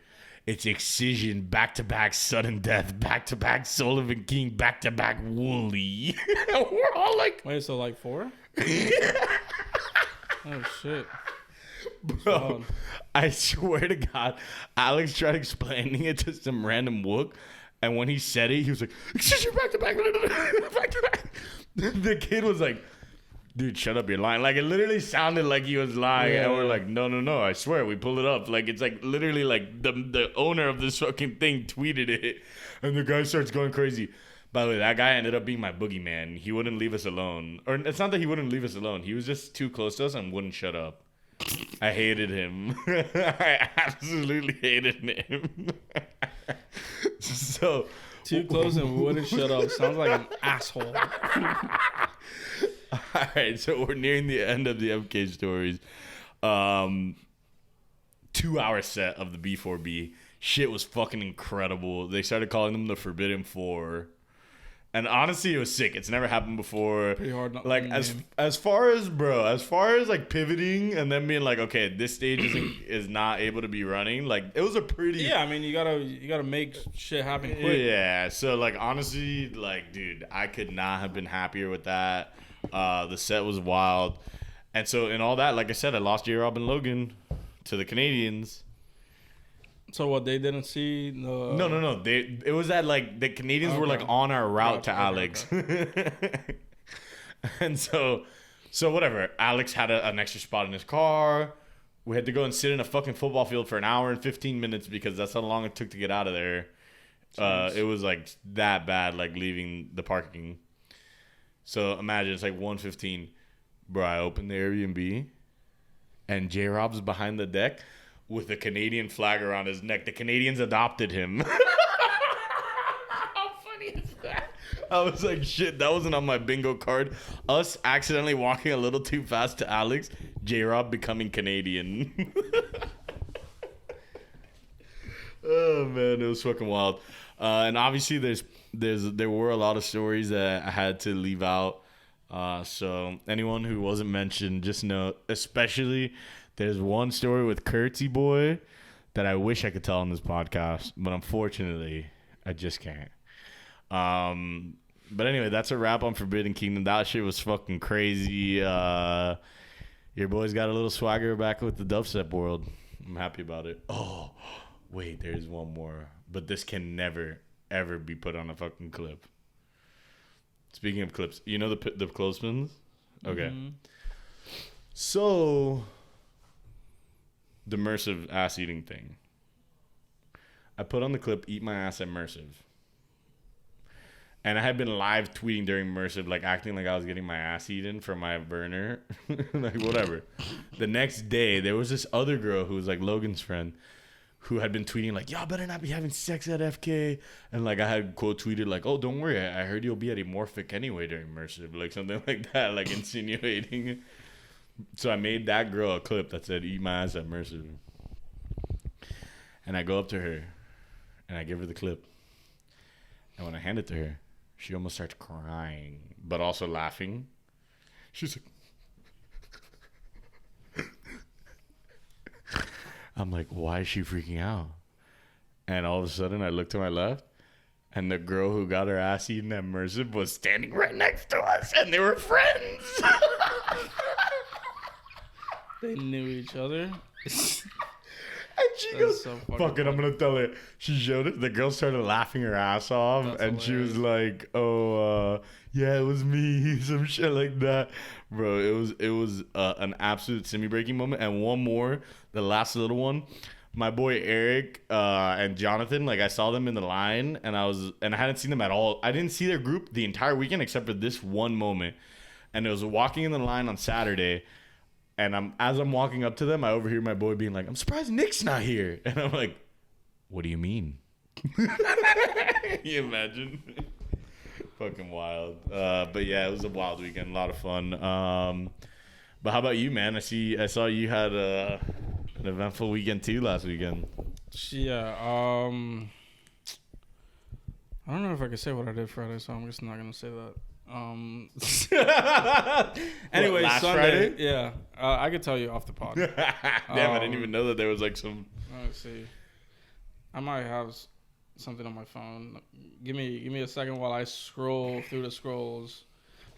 it's Excision, back-to-back Sudden Death, back-to-back Sullivan King, back-to-back Wooly. We're all like... Wait, so like 4? Oh, shit. Bro, I swear to God, Alex tried explaining it to some random wook. And when he said it, he was like, back-to-back, back-to-back. The kid was like, dude, shut up, you're lying. Like, it literally sounded like he was lying. Yeah. And we're like, no, I swear, we pulled it up. Like, it's like literally like the owner of this fucking thing tweeted it. And the guy starts going crazy. By the way, that guy ended up being my boogeyman. He wouldn't leave us alone. Or it's not that he wouldn't leave us alone. He was just too close to us and wouldn't shut up. I hated him. I absolutely hated him. So too close and wouldn't shut up. Sounds like an asshole. All right, so we're nearing the end of the MK stories. 2-hour set of the B4B. Shit was fucking incredible. They started calling them the Forbidden Four. And honestly, it was sick. It's never happened before. Pretty hard not like as far as like pivoting and then being like, okay, this stage is not able to be running. Like it was a pretty. Yeah, I mean you gotta make shit happen quick. Yeah, so like honestly, like dude, I could not have been happier with that. The set was wild, and so in all that, like I said, I lost J-Rob and Logan to the Canadians. So what, they didn't see the... No. It was that like the Canadians were like on our route to Alex. Okay. And so whatever. Alex had an extra spot in his car. We had to go and sit in a fucking football field for an hour and 15 minutes because that's how long it took to get out of there. It was like that bad, like leaving the parking. So imagine it's like 1:15. Bro, I opened the Airbnb and J-Rob's behind the deck with a Canadian flag around his neck. The Canadians adopted him. How funny is that? I was like, shit, that wasn't on my bingo card. Us accidentally walking a little too fast to Alex, J-Rob becoming Canadian. Oh, man, it was fucking wild. And obviously there were a lot of stories that I had to leave out. So anyone who wasn't mentioned, just know, especially... There's one story with Curtsy Boy that I wish I could tell on this podcast, but unfortunately, I just can't. But anyway, that's a wrap on Forbidden Kingdom. That shit was fucking crazy. Your boys got a little swagger back with the dubstep world. I'm happy about it. Oh, wait, there's one more. But this can never, ever be put on a fucking clip. Speaking of clips, you know the clothespins? Okay. Mm-hmm. So... the immersive ass eating thing. I put on the clip, eat my ass at immersive. And I had been live tweeting during immersive, like acting like I was getting my ass eaten from my burner. Like whatever. The next day, there was this other girl who was like Logan's friend who had been tweeting like, y'all better not be having sex at FK. And like I had quote tweeted like, oh, don't worry. I heard you'll be at Amorphic anyway during immersive. Like something like that, like insinuating. So I made that girl a clip that said, eat my ass at immersive. And I go up to her and I give her the clip. And when I hand it to her, she almost starts crying, but also laughing. She's like, I'm like, why is she freaking out? And all of a sudden I look to my left and the girl who got her ass eaten at immersive was standing right next to us and they were friends. They knew each other. And she goes, so fuck it, I'm going to tell it. She showed it. The girl started laughing her ass off. That's and hilarious. She was like, yeah, it was me. Some shit like that. Bro, it was an absolute semi-breaking moment. And one more, the last little one. My boy Eric and Jonathan, like I saw them in the line and I hadn't seen them at all. I didn't see their group the entire weekend except for this one moment. And it was walking in the line on Saturday. And as I'm walking up to them, I overhear my boy being like, I'm surprised Nick's not here. And I'm like, what do you mean? Can you imagine? Fucking wild. But yeah, it was a wild weekend. A lot of fun. But how about you, man? I saw you had an eventful weekend too last weekend. Yeah. I don't know if I can say what I did Friday, so I'm just not going to say that. Anyway, last Sunday, Friday? yeah, I could tell you off the pod. Damn, I didn't even know that there was like some. Let's see. I might have something on my phone. Give me a second while I scroll through the scrolls.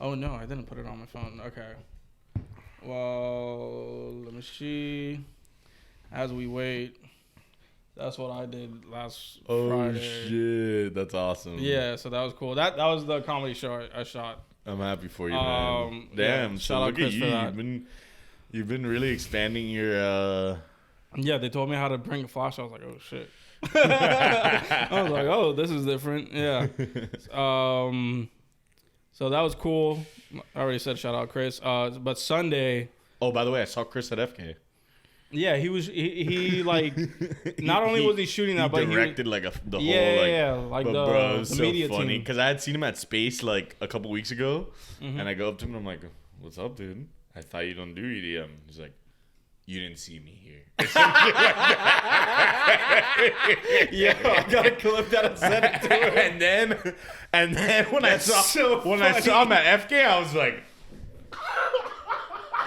Oh no, I didn't put it on my phone. Okay. Well, let me see. As we wait. That's what I did last Friday. Oh shit, that's awesome. Yeah, so that was cool. That was the comedy show I shot. I'm happy for you, man. Damn, yeah, so look at you. You've been really expanding your. Yeah, they told me how to bring a flash. I was like, oh shit. I was like, oh, this is different. Yeah. So that was cool. I already said shout out Chris. But Sunday. Oh, by the way, I saw Chris at FK. Yeah, he like not only was he shooting that, but directed he like the whole like but the, bro, it was the so media funny team. because I had seen him at Space like a couple weeks ago, and I go up to him and I'm like, "What's up, dude? I thought you don't do EDM." He's like, "You didn't see me here." Yeah, I got a clip that I sent it to him. and then when I saw him at FK, I was like.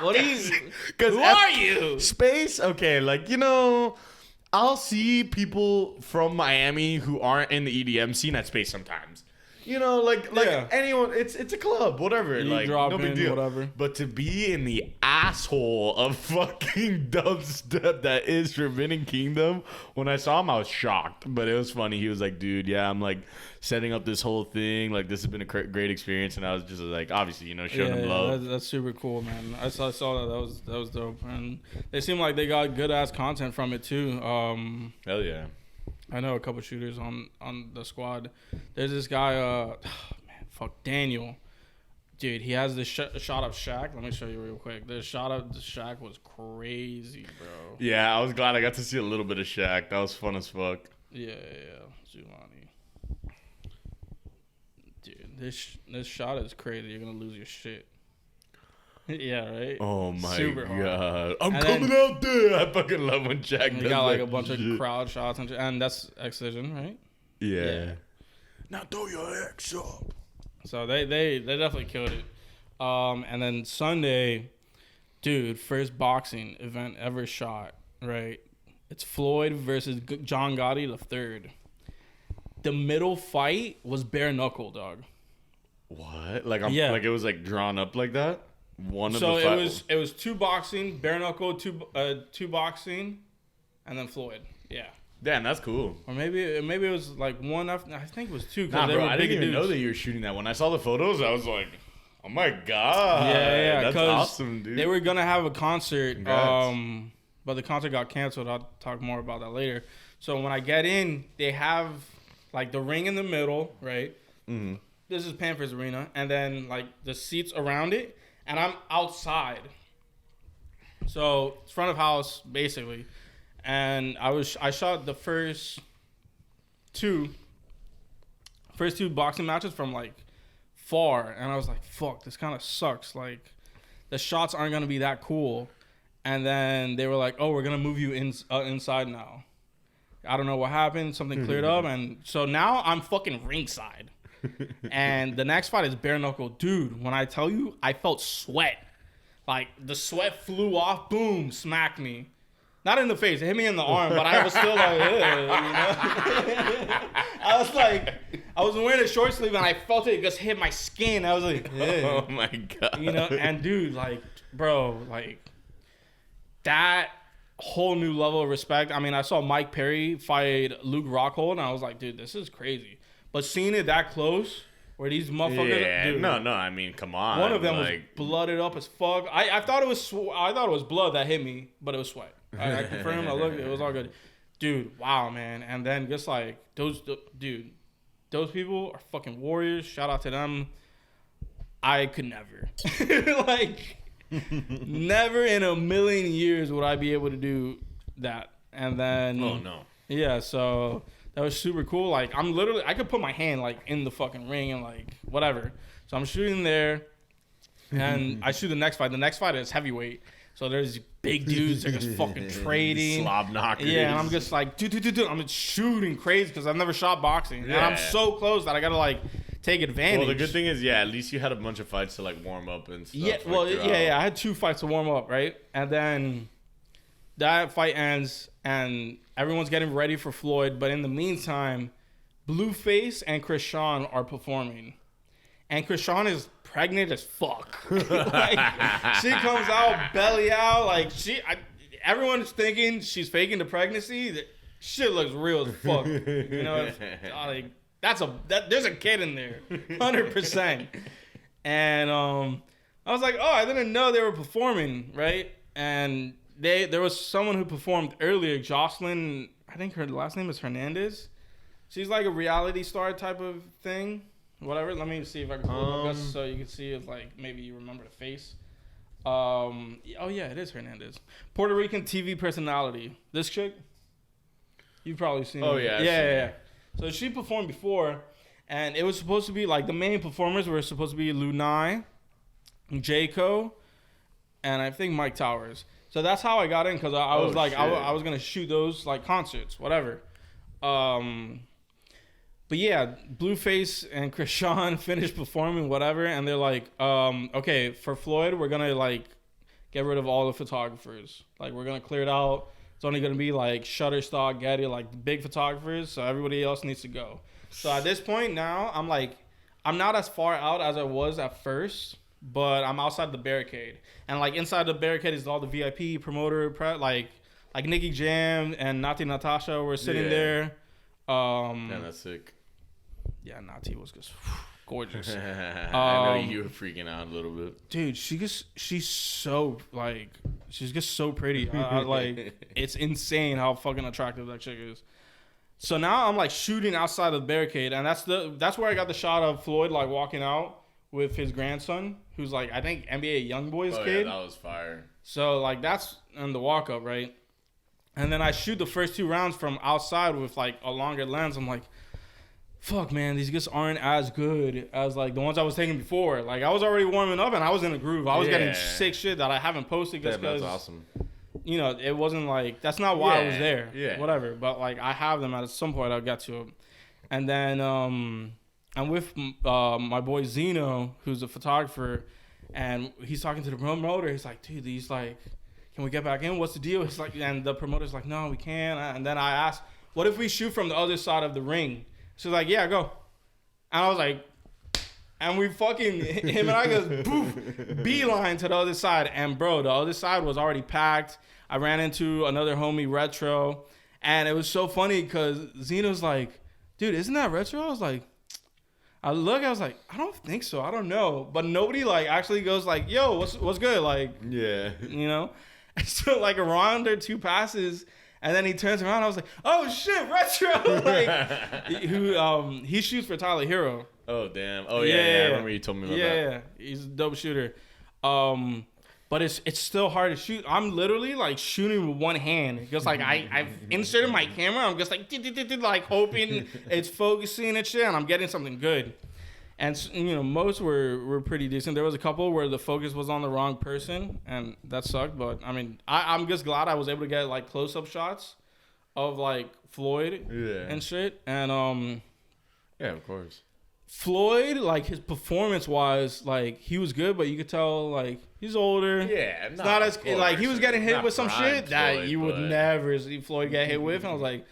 What are you? Who are you? Space? Okay, like, you know, I'll see people from Miami who aren't in the EDM scene at Space sometimes. You know, like anyone, it's a club, whatever. You like, drop no big in, deal. whatever. But to be in the asshole of fucking dubstep that is Forbidden Kingdom, when I saw him, I was shocked. But it was funny. He was like, dude, yeah, I'm like setting up this whole thing. Like, this has been a great experience. And I was just like, obviously, you know, showing him love. That's super cool, man. I saw that. That was dope. And they seem like they got good ass content from it too. Hell yeah. I know a couple shooters on the squad. There's this guy, Daniel. Dude, he has this shot of Shaq. Let me show you real quick. The shot of the Shaq was crazy, bro. Yeah, I was glad I got to see a little bit of Shaq. That was fun as fuck. Yeah. Zumani. Dude, this shot is crazy. You're going to lose your shit. Yeah, right? Oh my Super god. hard. I'm coming out there. I fucking love when Jack He does got like that a bunch shit. of crowd shots and that's Excision, right? Yeah. Now throw your X up. So they definitely killed it. And then Sunday, dude, first boxing event ever shot, right? It's Floyd versus John Gotti III. The middle fight was bare knuckle, dog. What? Like like it was like drawn up like that? So it was two boxing, bare knuckle, two boxing, and then Floyd. Yeah. Damn, that's cool. Or maybe it was like one after. I think it was two. Nah, bro, I didn't even know that you were shooting that. When I saw the photos, I was like, oh my god. Yeah. That's awesome, dude. They were gonna have a concert, Congrats. but the concert got canceled. I'll talk more about that later. So when I get in, they have like the ring in the middle, right? Mm-hmm. This is Panthers Arena, and then like the seats around it. And I'm outside. So it's front of house, basically. And I shot the first two boxing matches from like far. And I was like, fuck, this kind of sucks. Like the shots aren't going to be that cool. And then they were like, oh, we're going to move you inside now. I don't know what happened. Something cleared up. And so now I'm fucking ringside. And the next fight is bare knuckle. Dude, when I tell you, I felt sweat. Like, the sweat flew off. Boom, smacked me. Not in the face. It hit me in the arm, but I was still like, you know? I was wearing a short sleeve, and I felt it just hit my skin. I was like, oh my god. You know? And, dude, like, bro, like, that whole new level of respect. I mean, I saw Mike Perry fight Luke Rockhold, and I was like, dude, this is crazy. But seeing it that close, where these motherfuckers, yeah, dude, no, I mean, come on. one of them like, was blooded up as fuck. I thought it was blood that hit me, but it was sweat. I confirmed. I looked, it was all good, dude. Wow, man. And then just like those people are fucking warriors. Shout out to them. I could never, like, never in a million years would I be able to do that. And then, oh no, yeah, so. That was super cool. Like, I could put my hand, like, in the fucking ring and, like, whatever. So I'm shooting there, and I shoot the next fight. The next fight is heavyweight. So there's big dudes. They're just fucking trading. Slob knockers. Yeah, and I'm just like, I'm just shooting crazy because I've never shot boxing. Yeah. And I'm so close that I got to, like, take advantage. Well, the good thing is, yeah, at least you had a bunch of fights to, like, warm up and stuff. Yeah, well, yeah. I had 2 fights to warm up, right? And then that fight ends, and everyone's getting ready for Floyd. But in the meantime, Blueface and Krishan are performing. And Krishan is pregnant as fuck. Like, she comes out, belly out. Like, everyone's thinking she's faking the pregnancy. That shit looks real as fuck. You know, like, there's a kid in there. 100%. And I was like, oh, I didn't know they were performing, right? And there was someone who performed earlier, Jocelyn, I I think her last name is Hernandez. She's like a reality star type of thing. Whatever. Let me see if I can pull it up so you can see if like maybe you remember the face. Oh yeah, it is Hernandez. Puerto Rican TV personality. This chick, you've probably seen. Oh her. yeah, yeah. So she performed before, and it was supposed to be like the main performers were supposed to be Lunai, Jayco, and I think Mike Towers. So that's how I got in because I was like I was gonna shoot those like concerts, whatever. But yeah, Blueface and Krishan finished performing, whatever, and they're like, okay, for Floyd, we're gonna like get rid of all the photographers. Like we're gonna clear it out. It's only gonna be like Shutterstock, Getty, like the big photographers. So everybody else needs to go. So at this point now, I'm like, I'm not as far out as I was at first, but I'm outside the barricade, and like inside the barricade is all the VIP promoter, like Nicky Jam and Nati Natasha were sitting there. Yeah, that's sick. Yeah, Nati was just gorgeous. I know you were freaking out a little bit. Dude, she's so just so pretty. Like it's insane how fucking attractive that chick is. So now I'm like shooting outside of the barricade, and that's where I got the shot of Floyd like walking out with his grandson, who's like I think NBA YoungBoy's kid. Yeah, that was fire. So like that's in the walk up, right? And then I shoot the first 2 rounds from outside with like a longer lens. I'm like, fuck, man, these just aren't as good as like the ones I was taking before. Like I was already warming up and I was in a groove. I was getting sick shit that I haven't posted just because. That's awesome. You know, it wasn't like that's not why I was there. Yeah. Whatever. But like I have them at some point. I'll get to them. And then I'm with my boy Zeno, who's a photographer, and he's talking to the promoter. He's like, dude, these like. Can we get back in? What's the deal? It's like, and the promoter's like, no, we can't. And then I asked, what if we shoot from the other side of the ring? She's like, yeah, go. And I was like, and we fucking, him and I goes, poof, beeline to the other side. And bro, the other side was already packed. I ran into another homie, Retro. And it was so funny because Zeno's like, dude, isn't that Retro? I was like, I was like, I don't think so. I don't know. But nobody like actually goes like, yo, what's good? Like, yeah, you know? So like around or 2 passes, and then he turns around. I was like, "Oh shit, Retro!" Like, he shoots for Tyler Hero. Oh damn! Oh yeah. I remember you told me about that. Yeah, he's a dope shooter. But it's still hard to shoot. I'm literally like shooting with one hand, just like I've inserted my camera. I'm just like hoping it's focusing and shit, and I'm getting something good. And you know, most were pretty decent. There was a couple where the focus was on the wrong person, and that sucked. But I mean, I'm just glad I was able to get like close-up shots of like Floyd and shit. And yeah, of course. Floyd, like his performance-wise, like he was good, but you could tell like he's older. Yeah, it's not as like he was getting hit with some shit that you would never see Floyd get hit with. And I was like,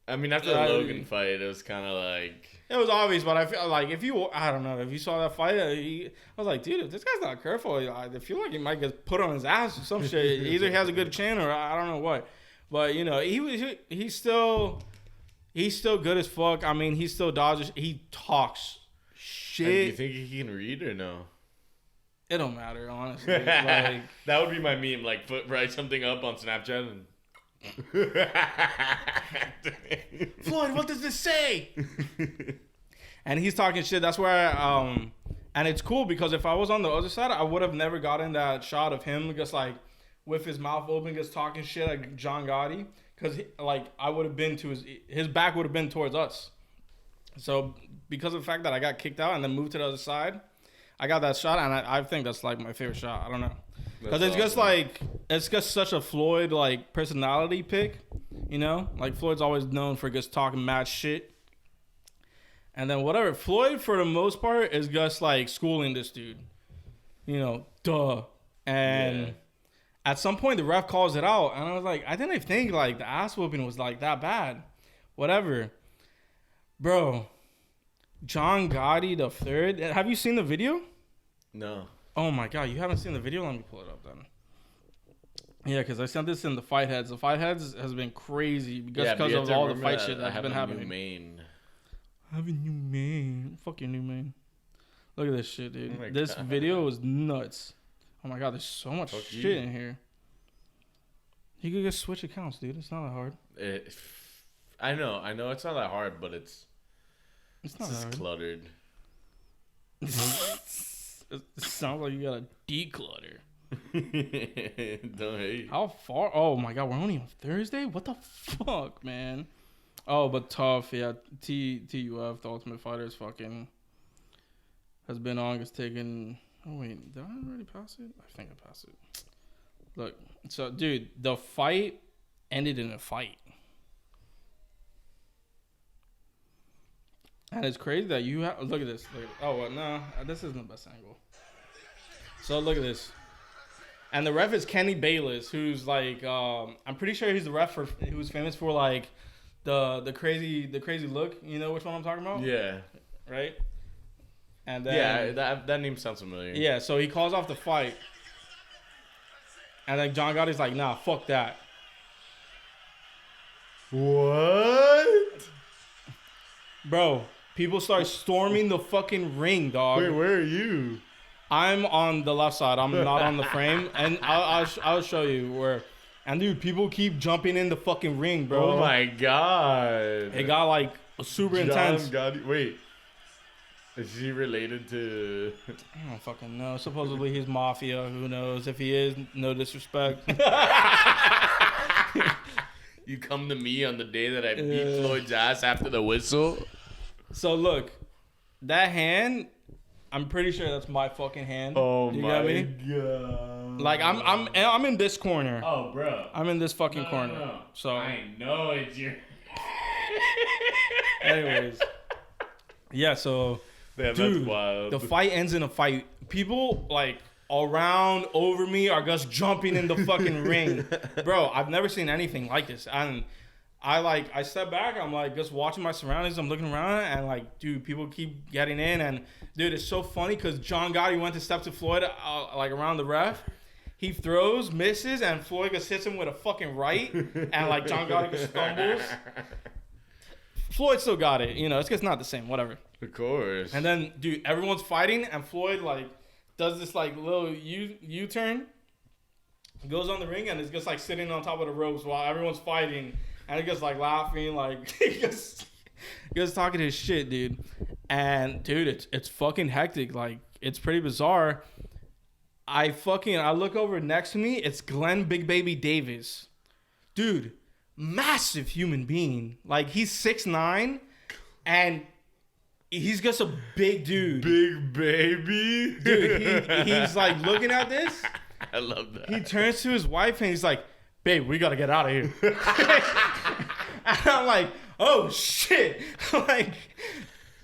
I mean, after the Logan fight, it was kind of like. It was obvious, but I feel like if you saw that fight, I was like, dude, if this guy's not careful, I feel like he might get put on his ass or some shit. Either he has a good chin or I don't know what. But, you know, he's still good as fuck. I mean, he still dodges. He talks shit. Do you think he can read or no? It don't matter, honestly. Like, that would be my meme, like write something up on Snapchat and... Floyd, what does this say? And he's talking shit. That's where and it's cool because if I was on the other side, I would have never gotten that shot of him just like with his mouth open, just talking shit like John Gotti. Because like I would have been to his back would have been towards us. So because of the fact that I got kicked out and then moved to the other side, I got that shot, and I think that's like my favorite shot. I don't know. Because it's just like, it's just such a Floyd like personality pick, you know? Like Floyd's always known for just talking mad shit. And then whatever, Floyd for the most part is just like schooling this dude, you know, duh. And at some point the ref calls it out, and I was like, I didn't think like the ass whooping was like that bad. Whatever. Bro, John Gotti the third. Have you seen the video? No. Oh my god, you haven't seen the video? Let me pull it up then. Yeah, because I sent this in the Fight Heads. The Fight Heads has been crazy because of all the fight shit that's been happening. I have a new main. Fuck your new main. Look at this shit, dude. Oh this video was nuts. Oh my god, there's so much shit in here. You could just switch accounts, dude. It's not that hard. I know. It's not that hard, but it's not just that hard. cluttered. It sounds like you gotta declutter. Don't hate. How far? Oh my god, we're only on Thursday. What the fuck, man? Oh, but tough. Yeah, TUF, the Ultimate Fighter, is fucking has been on. It's taken. Oh wait, did I already pass it? I think I passed it. Look, so dude, the fight ended in a fight. And it's crazy that you have. Look at this. Oh, well, no. This isn't the best angle. So, look at this. And the ref is Kenny Bayless, who's like. I'm pretty sure he's the ref who's famous for, like, the crazy look. You know which one I'm talking about? Yeah. Right? And then. Yeah, that name sounds familiar. Yeah, so he calls off the fight. And then John Gotti's like, nah, fuck that. What? Bro. People start storming the fucking ring, dog. Wait, where are you? I'm on the left side. I'm not on the frame, and I'll show you where. And dude, people keep jumping in the fucking ring, bro. Oh my god! It got like super intense. Wait, is he related to? I don't fucking know. Supposedly he's mafia. Who knows? If he is, no disrespect. You come to me on the day that I beat Floyd's ass after the whistle. So look, that hand, I'm pretty sure that's my fucking hand. Oh you my got me? god! Like I'm in this corner. Oh bro, I'm in this fucking corner. No. So I know it's your. Anyways, yeah. So Damn, dude, that's wild. the fight ends in a fight. People like around over me are just jumping in the fucking ring, bro. I've never seen anything like this, and I step back. I'm like just watching my surroundings. I'm looking around, and like, dude, people keep getting in, and dude, it's so funny because John Gotti went to step to Floyd, like around the ref. He throws, misses, and Floyd just hits him with a fucking right, and like John Gotti just stumbles. Floyd still got it, you know. It's just not the same, whatever. Of course. And then, dude, everyone's fighting, and Floyd like does this like little U-turn, goes on the ring, and is just like sitting on top of the ropes while everyone's fighting. And he just like laughing, like he just talking his shit, dude. And dude, it's fucking hectic. Like it's pretty bizarre. I look over next to me. It's Glenn Big Baby Davis, dude, massive human being. Like he's 6'9", and he's just a big dude. Big baby, dude. He's like looking at this. I love that. He turns to his wife and he's like, babe, we gotta get out of here. And I'm like, oh shit. Like,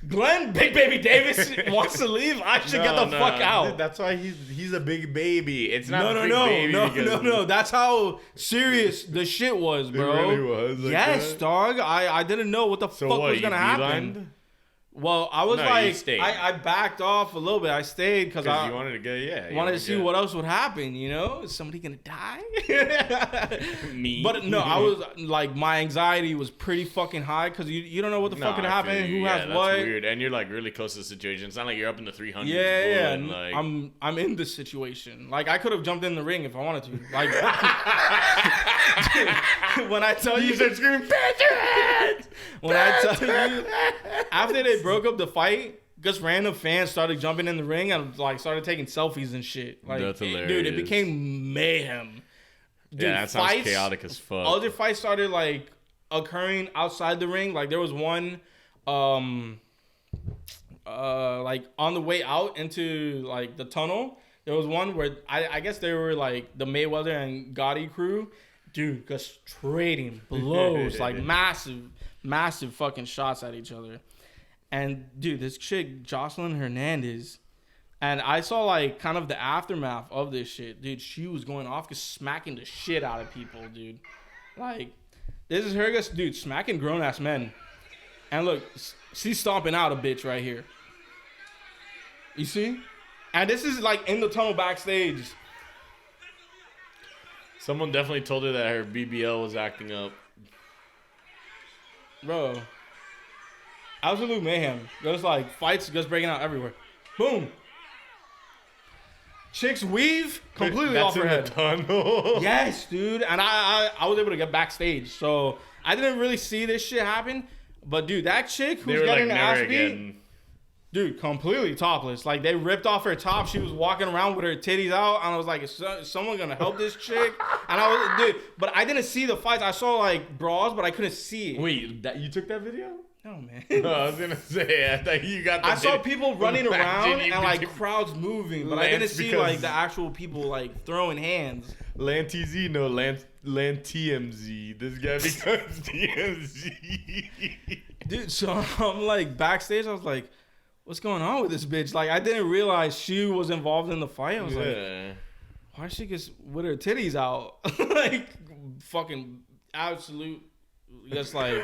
Glenn Big Baby Davis wants to leave. I should get the fuck out. Dude, that's why he's a big baby. It's not No. That's how serious the shit was, bro. It really was. Like yes, that? dog. I didn't know what the fuck was gonna happen. Beelined? Well, I was I backed off a little bit. I stayed because you wanted to go. Yeah, wanted to see what else would happen. You know, is somebody gonna die? Me. But no, I was like, my anxiety was pretty fucking high because you don't know what the fuck could happen. Who has that's what? Weird, and you're like really close to the situation. It's not like you're up in the 300s. Yeah. Like... I'm in this situation. Like I could have jumped in the ring if I wanted to. Like dude, when I tell you, start screaming, BanterHeads! When I tell you, after they broke up the fight, just random fans started jumping in the ring and like started taking selfies and shit. Like, that's hilarious. Dude, it became mayhem. Dude, yeah, that sounds chaotic as fuck. Other fights started like occurring outside the ring. Like there was one, like on the way out into like the tunnel. There was one where I guess they were like the Mayweather and Gotti crew. Dude, just trading blows, like massive fucking shots at each other. And dude, this chick, Jocelyn Hernandez, and I saw like kind of the aftermath of this shit. Dude, she was going off just smacking the shit out of people, dude. Like, this is her just, dude, smacking grown-ass men. And look, she's stomping out a bitch right here. You see? And this is like in the tunnel backstage. Someone definitely told her that her BBL was acting up. Bro. Absolute mayhem. There's like fights just breaking out everywhere. Boom. Chicks weave completely off her head. That's in the tunnel. Yes, dude. And I was able to get backstage, so I didn't really see this shit happen. But dude, that chick who's getting an ass beat, dude, completely topless. Like they ripped off her top. She was walking around with her titties out, and I was like, is someone gonna help this chick? And I was, dude, but I didn't see the fights. I saw like bras, but I couldn't see it. Wait, you took that video? No, man. No, I was gonna say, I thought you got. I saw people running around and like crowds moving, but I didn't see like the actual people like throwing hands. Lantz, no, TMZ. This guy becomes TMZ. Dude, so I'm like backstage. I was like, what's going on with this bitch? Like, I didn't realize she was involved in the fight. I was like, why she gets with her titties out? Like, fucking absolute, just like.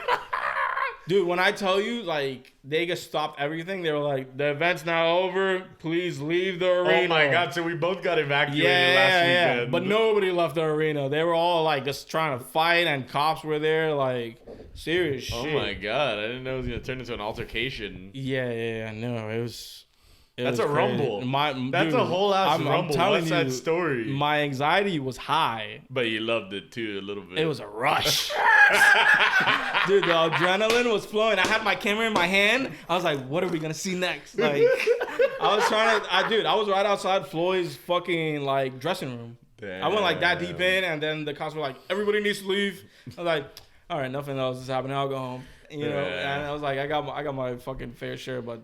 Dude, when I tell you, like, they just stopped everything. They were like, the event's now over. Please leave the arena. Oh, my God. So we both got evacuated last weekend. But nobody left the arena. They were all, like, just trying to fight, and cops were there. Like, serious shit. Oh, my God. I didn't know it was going to turn into an altercation. Yeah. No, it was... That's a rumble. That's a whole ass rumble. I'm telling you, that story? My anxiety was high. But you loved it too a little bit. It was a rush. Dude, the adrenaline was flowing. I had my camera in my hand. I was like, what are we going to see next? Like, I was trying to... I was right outside Floyd's fucking, like, dressing room. Damn. I went, like, that deep in, and then the cops were like, everybody needs to leave. I was like, all right, nothing else is happening. I'll go home. You know? And I was like, I got my fucking fair share, but...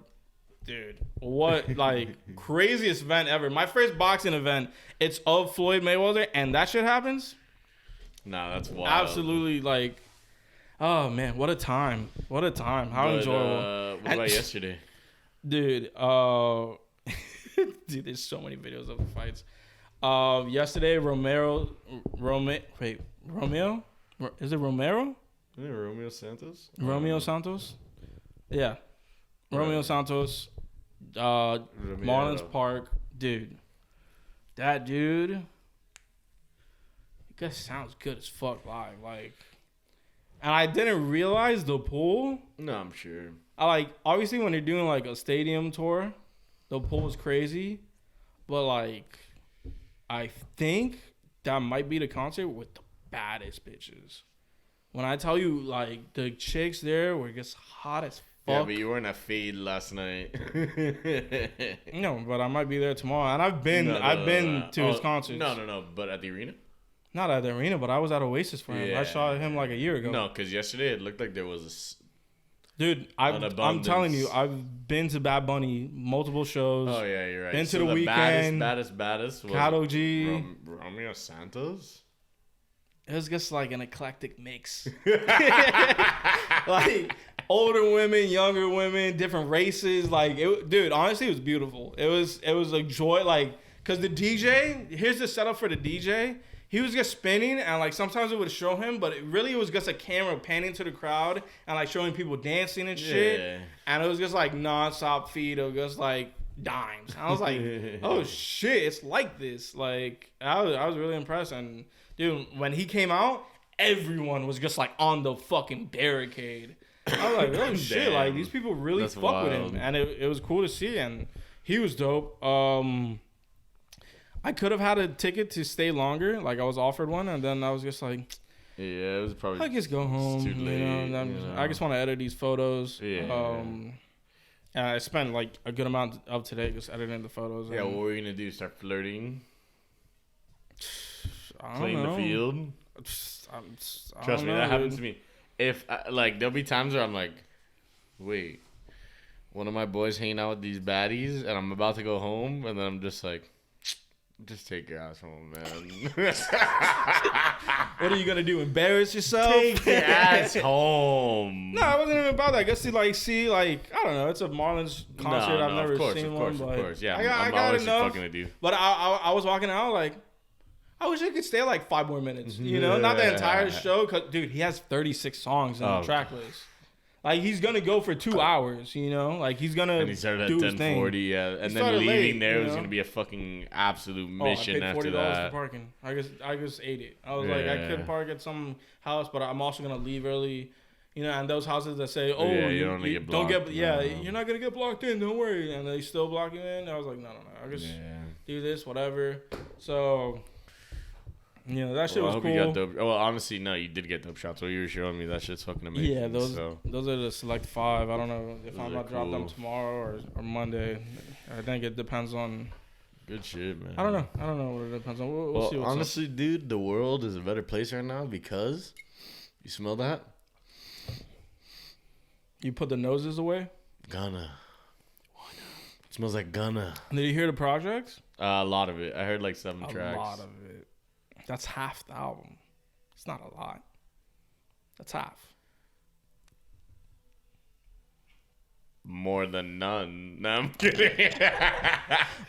Dude, what, like, craziest event ever. My first boxing event, it's of Floyd Mayweather, and that shit happens? Nah, that's wild. Absolutely, like, oh, man, what a time. What a time. How enjoyable. What about yesterday? Dude, dude, there's so many videos of the fights. Yesterday, Romeo? Is it Romero? Yeah, Romeo Santos? Romeo Santos? Yeah. Romeo Santos, Marlins Park, dude. That dude, he guess sounds good as fuck live. Like, and I didn't realize the pool. No, I'm sure. Obviously when you're doing like a stadium tour, the pool was crazy, but like, I think that might be the concert with the baddest bitches. When I tell you, like, the chicks there were just hot as fuck. Yeah, but you weren't at Fade last night. No, but I might be there tomorrow. And I've been to his concerts. No. But at the arena? Not at the arena, but I was at Oasis for him. Yeah. I saw him like a year ago. No, because yesterday it looked like there was Dude, I'm telling you, I've been to Bad Bunny multiple shows. Oh, yeah, you're right. Been to the Weeknd. Baddest was Kato G. Romeo Santos? It was just like an eclectic mix. Like, older women, younger women, different races. Like, dude, honestly, it was beautiful. It was a joy. Like, because the DJ, here's the setup for the DJ. He was just spinning, and like sometimes it would show him, but it was just a camera panning to the crowd and like showing people dancing and shit. Yeah. And it was just like nonstop feed of just like dimes. And I was like, oh shit, it's like this. Like, I was really impressed. And dude, when he came out, everyone was just like on the fucking barricade. I was like, oh shit, like these people really fuck with him. And it was cool to see, and he was dope. I could have had a ticket to stay longer. Like, I was offered one, and then I was just like, yeah, it was probably I just go home. too late, I just want to edit these photos. Yeah. And I spent like a good amount of today just editing the photos. Yeah, what were you gonna do? Start flirting? Playing the field? Trust me, that happens to me. If like, there'll be times where I'm like, wait, one of my boys hanging out with these baddies, and I'm about to go home, and then I'm just like, just take your ass home, man. What are you gonna do? Embarrass yourself? Take your ass home. No, it wasn't even about that. I guess to I don't know. It's a Marlins concert. I've never seen one. Of course. Yeah, I got enough. Fucking with you. But I was walking out like, I wish I could stay like 5 more minutes. You know, not the entire show. Cause dude, he has 36 songs in the track list. Like, he's going to go for 2 hours, you know? Like, he's going to And he started at 10:40, yeah. And then leaving late, there was going to be a fucking absolute mission after that. I paid $40 for parking. I just ate it. I was like, I could park at some house, but I'm also going to leave early. You know, and those houses that say, oh, you don't get blocked. You're not going to get blocked in, don't worry. And they still block you in. I was like, no. do this, whatever. So, you know, that shit was I hope cool. you got dope. Well, honestly, no, you did get dope shots. What you were showing me, that shit's fucking amazing. Yeah, those are the select 5. I don't know if I'm gonna drop them tomorrow or Monday. I think it depends on. Good shit, man. I don't know what it depends on. We'll see what's honestly, dude, the world is a better place right now because you smell that? You put the noses away? Ghana. It smells like Ghana. Did you hear the projects? A lot of it. I heard like 7 tracks. A lot of it. That's half the album. It's not a lot. That's half. More than none. No, I'm kidding.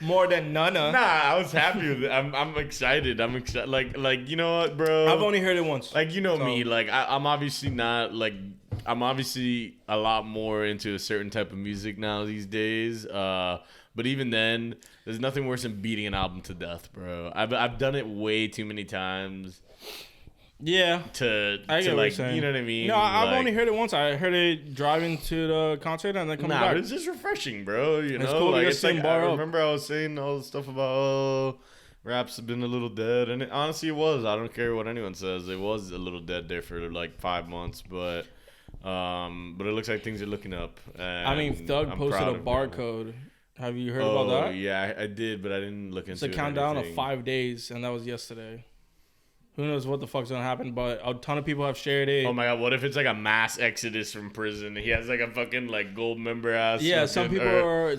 More than none. Nah, I was happy with it. I'm excited. I'm excited. Like you know what, bro? I've only heard it once. Like, you know me. Like, I'm obviously not, like, I'm obviously a lot more into a certain type of music now these days. But even then, there's nothing worse than beating an album to death, bro. I've done it way too many times. Yeah. To like, you know what I mean? No, I've only heard it once. I heard it driving to the concert and then coming back. But it's just refreshing, bro. You know, cool like, it's like, I remember I was saying all the stuff about rap's been a little dead, and honestly, it was. I don't care what anyone says. It was a little dead there for like 5 months, but it looks like things are looking up. I mean, Thug posted a barcode. Have you heard about that? Yeah, I did, but I didn't look into it. It's a countdown of 5 days, and that was yesterday. Who knows what the fuck's gonna happen, but a ton of people have shared it. Oh my god, what if it's like a mass exodus from prison? He has like a fucking like gold member ass. Yeah, some people are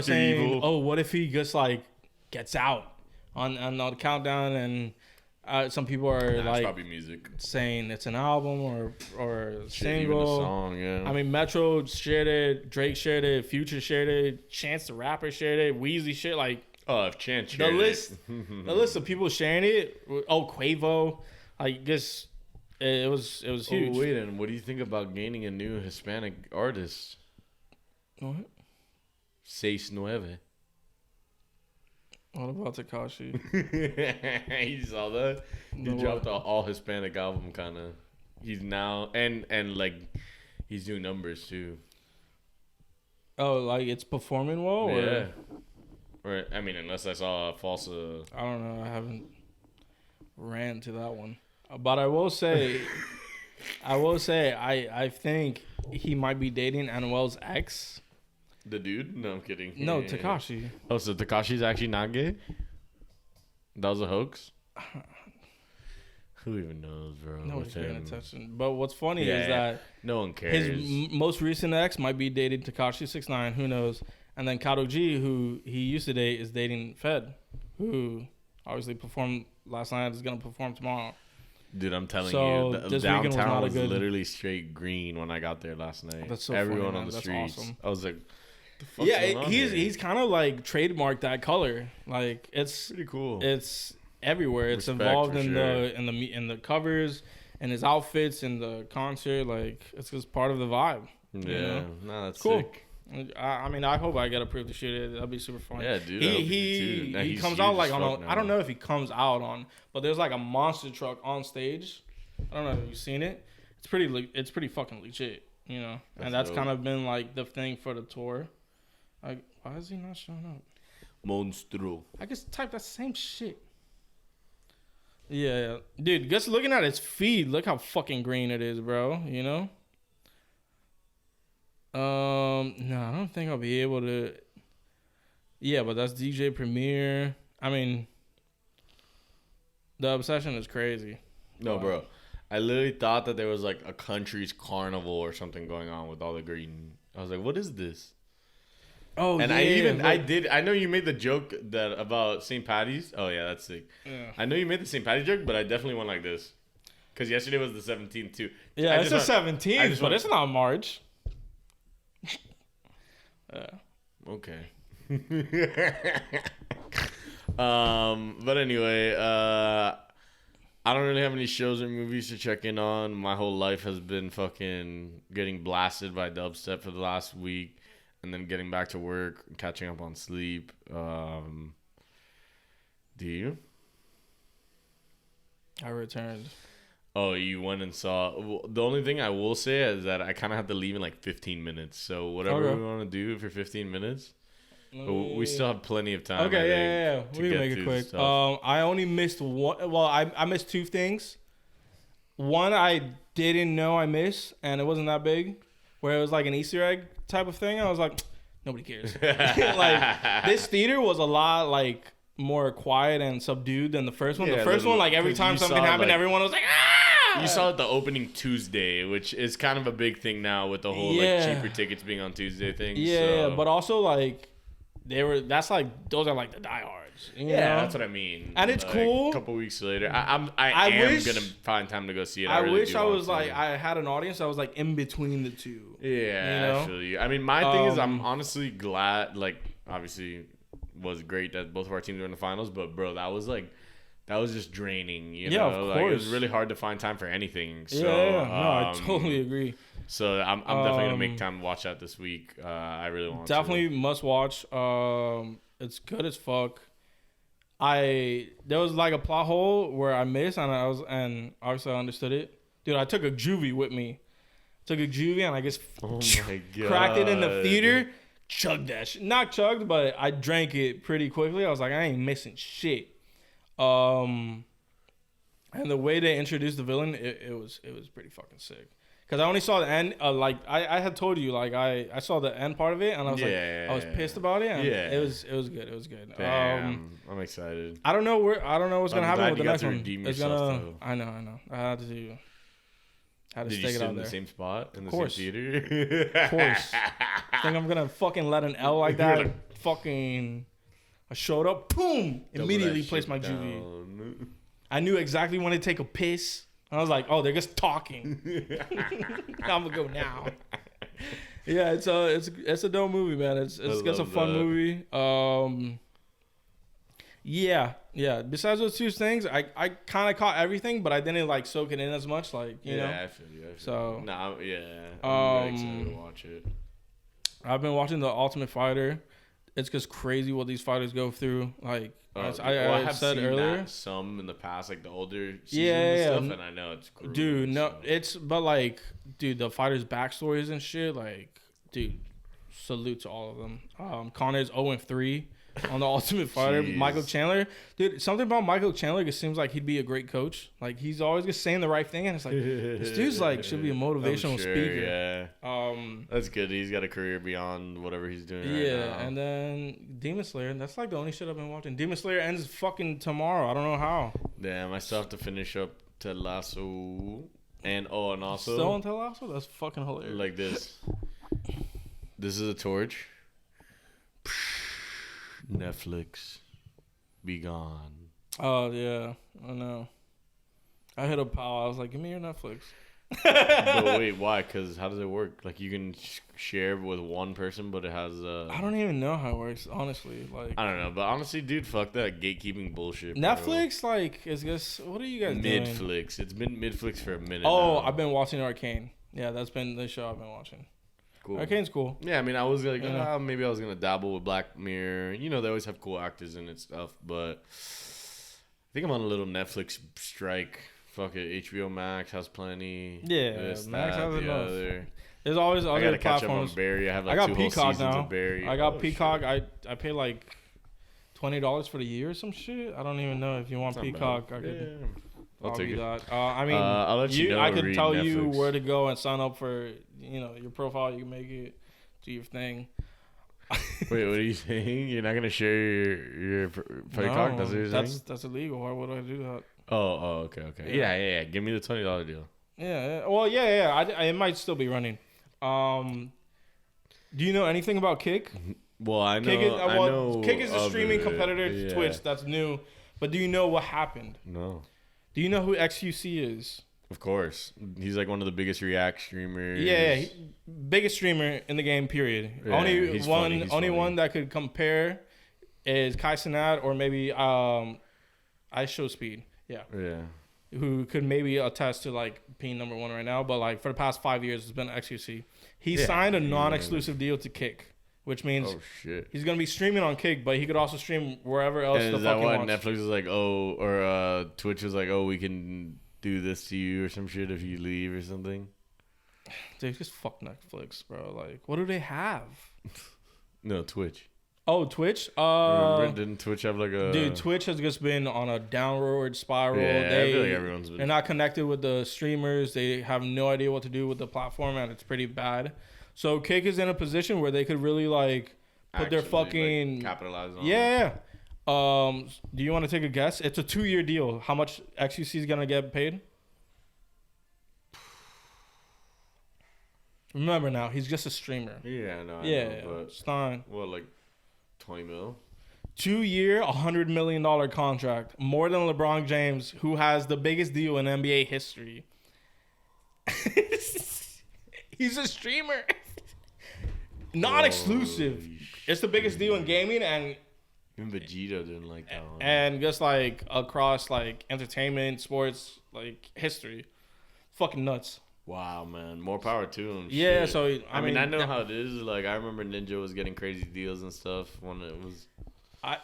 saying, Evil. oh, what if he just like gets out on the countdown, and some people are like probably music saying it's an album or a single. Even a song, yeah. I mean, Metro shared it, Drake shared it, Future shared it, Chance the Rapper shared it, Weezy shared like. Oh, if Chance shared the list of people sharing it. Oh, Quavo, like this, it was huge. Oh wait, and what do you think about gaining a new Hispanic artist? What? 6ix9ine. What about Tekashi? You saw that? He dropped an all Hispanic album, kind of. He's now and like he's doing numbers too. Oh, like it's performing well? Yeah. Or I mean, unless I saw a false. I don't know. I haven't ran to that one, but I will say, I think he might be dating Anuel's ex. The dude? No, I'm kidding. No, Tekashi. Oh, so Tekashi's actually not gay? That was a hoax? Who even knows, bro? No one's paying attention. But what's funny is that no one cares. His most recent ex might be dating Tekashi 6ix9ine. Who knows? And then Kato G, who he used to date, is dating Fed, who obviously performed last night, is going to perform tomorrow. Dude, I'm telling you, this downtown was literally straight green when I got there last night. That's so Everyone funny, on the That's streets. Awesome. I was like, the fuck's going on here? He's kind of like trademarked that color. Like it's pretty cool. It's everywhere. It's involved in the covers and his outfits and the concert. Like it's just part of the vibe. Yeah, you know? No, that's cool. Sick. I mean, I hope I get approved to shoot it. That'd be super fun. Yeah, dude. He comes out like on I don't know if he comes out on, but there's like a monster truck on stage. I don't know if you've seen it. It's pretty fucking legit, you know. And that's kind of been like the thing for the tour. Like, why is he not showing up? Monstro. I just type that same shit. Yeah, dude. Just looking at his feed, look how fucking green it is, bro. You know. No, I don't think I'll be able to. Yeah, but that's DJ Premier. I mean, the obsession is crazy. No, bro. I literally thought that there was like a country's carnival or something going on with all the green. I was like, what is this? Oh, and yeah. I know you made the joke that about St. Patty's. Oh, yeah, that's sick. Yeah. I know you made the St. Patty's joke, but I definitely went like this. Because yesterday was the 17th, too. Yeah, it's the 17th, but it's not March. Okay. But anyway, I don't really have any shows or movies to check in on. My whole life has been fucking getting blasted by dubstep for the last week, and then getting back to work, catching up on sleep. Do you? I returned. Oh, you went and saw. Well, the only thing I will say is that I kind of have to leave in like 15 minutes. So whatever we want to do for 15 minutes. But we still have plenty of time. Okay, yeah. We can make it quick. Stuff. I only missed one. Well, I missed two things. One I didn't know I missed, and it wasn't that big, where it was like an Easter egg type of thing. I was like, nobody cares. Like this theater was a lot like more quiet and subdued than the first one. Yeah, the first one, like every time something happened, like, everyone was like, ah! You saw it the opening Tuesday, which is kind of a big thing now with the whole like cheaper tickets being on Tuesday thing. Yeah, but also like those are like the diehards. You know? That's what I mean. And it's like, cool. A couple weeks later, I am gonna find time to go see it. I really wish I was like I had an audience that was like in between the two. Yeah, you know? I feel you. I mean, my thing is, I'm honestly glad. Like, obviously, was great that both of our teams were in the finals, but bro, that was just draining. You know, of like, course. it was really hard to find time for anything. So, no, I totally agree. So I'm definitely gonna make time to watch that this week. I really want definitely must watch. It's good as fuck. There was like a plot hole where I missed, and obviously I understood it. Dude, I took a juvie with me. And I just cracked it in the theater. Chugged that shit. Not chugged, but I drank it pretty quickly. I was like, I ain't missing shit. And the way they introduced the villain, it was pretty fucking sick. Cause I only saw the end. Like I had told you, like I saw the end part of it, and I was I was pissed about it. And it was good. It was good. Damn, I'm excited. I don't know what's gonna happen with the next one. It's gonna. I know. I had to stake it out there. Did you sit in the same spot in the same theater? Of course. Think I'm gonna fucking let an L like that? Fucking. I showed up. Boom! Immediately placed my juvie. I knew exactly when to take a piss. I was like, oh, they're just talking. I'm gonna go now. Yeah, it's a dope movie, man. It's a fun movie. Yeah. Besides those two things, I kind of caught everything, but I didn't like soak it in as much, like you know. I feel you. So I'm really excited to watch it. I've been watching The Ultimate Fighter. It's just crazy what these fighters go through. Like I have said seen earlier, some in the past, like the older seasons and stuff, and I know it's grueling, dude. No, but like, dude, the fighters' backstories and shit, like, dude, salute to all of them. Connor's 0-3 on The Ultimate Fighter. Michael Chandler, dude, something about Michael Chandler just seems like he'd be a great coach. Like he's always just saying the right thing, and it's like this dude's like should be a motivational speaker. Yeah, that's good. He's got a career beyond whatever he's doing. Right now. And then Demon Slayer. That's like the only shit I've been watching. Demon Slayer ends fucking tomorrow. I don't know how. Damn, I still have to finish up Ted Lasso, and also still on Ted Lasso. That's fucking hilarious. Like this. This is a torch. Netflix, be gone. Oh yeah, I know. I hit a pal. I was like, "Give me your Netflix." But wait, why? Because how does it work? Like you can share with one person, but it has. I don't even know how it works, honestly. Like I don't know, but honestly, dude, fuck that gatekeeping bullshit. Netflix, bro. Like, is this? What are you guys doing? Midflix. It's been Midflix for a minute. Oh, now. I've been watching Arcane. Yeah, that's been the show I've been watching. Cool. Arcane's cool. Yeah, I mean, I was like, maybe I was gonna dabble with Black Mirror. You know, they always have cool actors in it stuff, but I think I'm on a little Netflix strike. Fuck it, HBO Max has plenty. Yeah, this, Max that, has enough. Other. There's always I other gotta catch up platforms. on Barry. I have like got 2 Peacock whole seasons now. of Barry. I got Peacock. Shit. I pay like $20 for the year or some shit. I don't even know if you want Peacock. I could. I'll take it. That. I mean, I'll let you know. I could tell Netflix. you where to go and sign up for your profile. You can make it, do your thing. Wait, what are you saying? You're not gonna share your Peacock? That's what you're saying? That's illegal. Why would I do that? Oh, okay. Yeah. Give me the $20 deal. Yeah. Well, yeah. It might still be running. Do you know anything about Kick? Well, I know. Kick is a streaming competitor to Twitch that's new. But do you know what happened? No. Do you know who XQC is? Of course. He's like one of the biggest React streamers. Yeah, biggest streamer in the game, period. Yeah, only funny. one that could compare is Kai Cenat or maybe Ice Show Speed. Yeah. Who could maybe attest to like being number one right now, but like for the past 5 years it's been XQC. He signed a non-exclusive deal to Kick, which means he's gonna be streaming on Kick, but he could also stream wherever else and the fuck he wants. Netflix is like, or Twitch is like, we can do this to you or some shit if you leave or something. Dude, just fuck Netflix, bro. Like, what do they have? No, Twitch. Oh, Twitch. Remember, didn't Twitch have like a? Dude, Twitch has just been on a downward spiral. Yeah, I feel like everyone's been. They're not connected with the streamers. They have no idea what to do with the platform, and it's pretty bad. So Kick is in a position where they could really like put their fucking like, capitalize on. Yeah. Do you want to take a guess? It's a 2-year deal. How much XQC is gonna get paid? Remember now, he's just a streamer. Yeah, no. I Yeah, know, but it's fine. what, like 20 mil? 2-year, $100 million contract, more than LeBron James, who has the biggest deal in NBA history. He's a streamer, not exclusive. It's the biggest deal in gaming, and even Vegeta didn't like that one. And just like across like entertainment, sports, like history, fucking nuts. Wow, man, more power to him. Yeah, Shit. so I mean, I know how it is. Like, I remember Ninja was getting crazy deals and stuff when it was.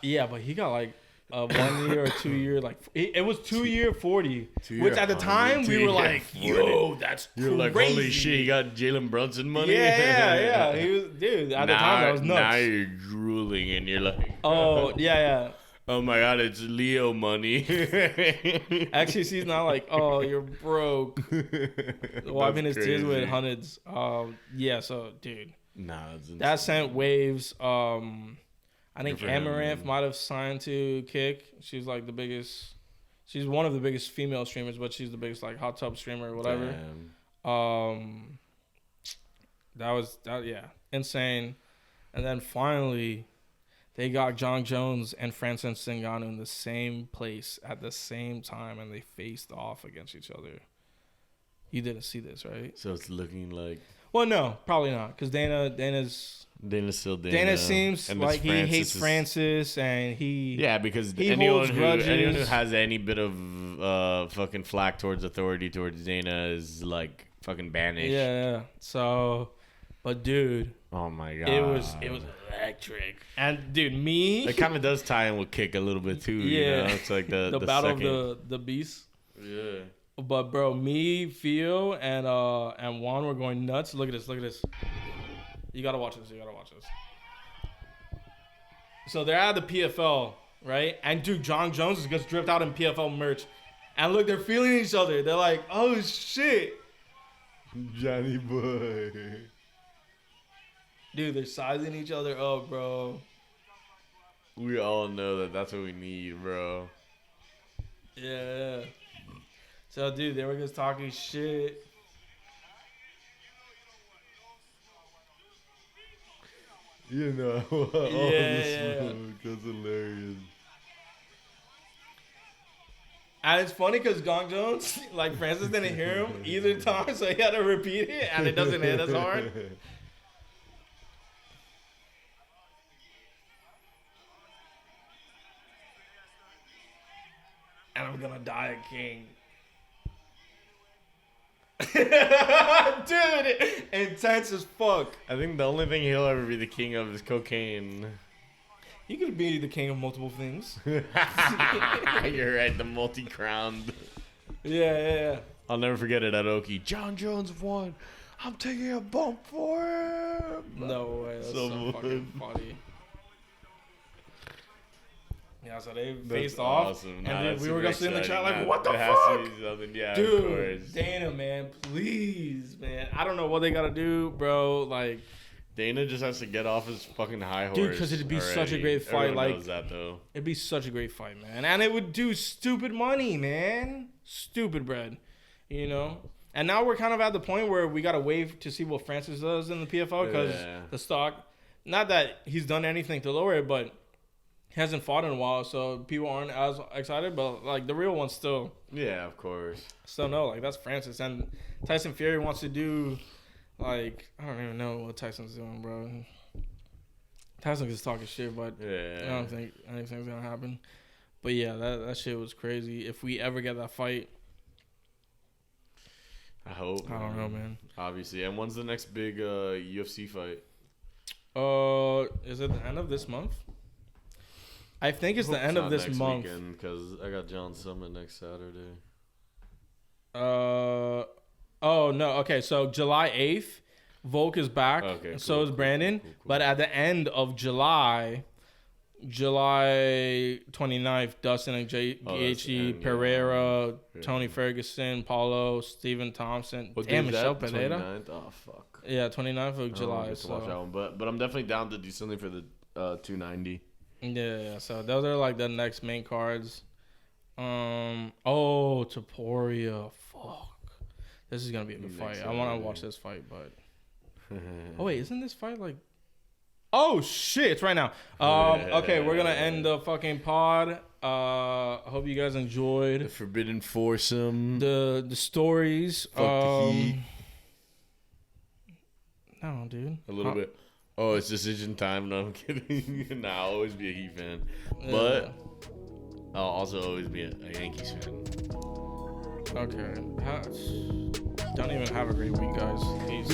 Yeah, but he got like a 1 year or 2 year, like it was 2 year 40, which at the time we were like, yo, that's crazy. You're like, holy shit, he got Jalen Brunson money. Yeah. He was, dude. At the time, that was nuts. Now you're drooling and you're like, oh yeah. Oh my god, it's Leo money. XCC's not like, oh, you're broke. Wiping his tears with hundreds. Yeah, so dude. Nah, that sent waves. I think Amaranth might have signed to Kick. She's like the biggest. She's one of the biggest female streamers, but she's the biggest like hot tub streamer or whatever. Damn. Yeah, insane. And then finally, they got John Jones and Francis Ngannou in the same place at the same time, and they faced off against each other. You didn't see this, right? So it's looking like. Well, no, probably not, because Dana's still Dana. Dana seems like he hates Francis, and because anyone who has any bit of fucking flack towards authority towards Dana is like fucking banished. Yeah. So, but dude, oh my god, it was electric. And dude, it kind of does tie in with Kick a little bit too. Yeah, you know? It's like the battle second. of the beasts. Yeah. But bro, me, Phil, and Juan were going nuts. Look at this. You gotta watch this. So they're at the PFL, right? And dude, John Jones is just dripped out in PFL merch. And look, they're feeling each other. They're like, oh shit, Johnny boy. Dude, they're sizing each other up, bro. We all know that's what we need, bro. Yeah. So, dude, they were just talking shit. You know. Yeah. That's hilarious. And it's funny because Gong Jones, like Francis didn't hear him either time, so he had to repeat it, and it doesn't hit as hard. And I'm gonna die a king. Dude, intense as fuck. I think the only thing he'll ever be the king of is cocaine. You could be the king of multiple things. You're right, the multi-crowned. Yeah. I'll never forget it at Oki. John Jones won. I'm taking a bump for him. No way. That's so fucking funny. Yeah, so they faced off, and then we were gonna sit in the chat like, "What the fuck, yeah, dude? Dana, man, please, man. I don't know what they gotta do, bro. Like, Dana just has to get off his fucking high horse, dude, because it'd be such a great fight. Everyone like, knows that, though. It'd be such a great fight, man, and it would do stupid money, man, stupid bread, you know. And now we're kind of at the point where we gotta wait to see what Francis does in the PFL because the stock. Not that he's done anything to lower it, but he hasn't fought in a while, so people aren't as excited. But like the real one still. Yeah, of course. Still no, like that's Francis, and Tyson Fury wants to do, like, I don't even know what Tyson's doing, bro. Tyson's just talking shit, but I don't think anything's gonna happen. But yeah, that shit was crazy. If we ever get that fight, I hope. I don't know, man. Obviously, and when's the next big UFC fight? Is it the end of this month? I think it's the end of this month. Because I got John Summit next Saturday. Oh no. Okay, so July 8th, Volk is back. Okay, and so is Brandon. Cool. But at the end of July, July 29th, Dustin and Gaethje, Pereira, Tony Ferguson, Paulo, Stephen Thompson. What Damn, day is Michelle that? Pereira. 29th? Oh, fuck. Yeah, 29th of July. To watch that one. But I'm definitely down to do something for the 290. Yeah, so those are like the next main cards. Topuria. Fuck. This is going to be a good fight. I want to watch this fight, but... Oh, wait, isn't this fight like... Oh, shit, it's right now. Okay, we're going to end the fucking pod. I hope you guys enjoyed. The Forbidden Foursome. The stories. Fuck the Heat. No, dude. A little bit. Oh, it's decision time. No, I'm kidding. Nah, I'll always be a Heat fan. But I'll also always be a Yankees fan. Okay. Don't even have a great week, guys. Peace.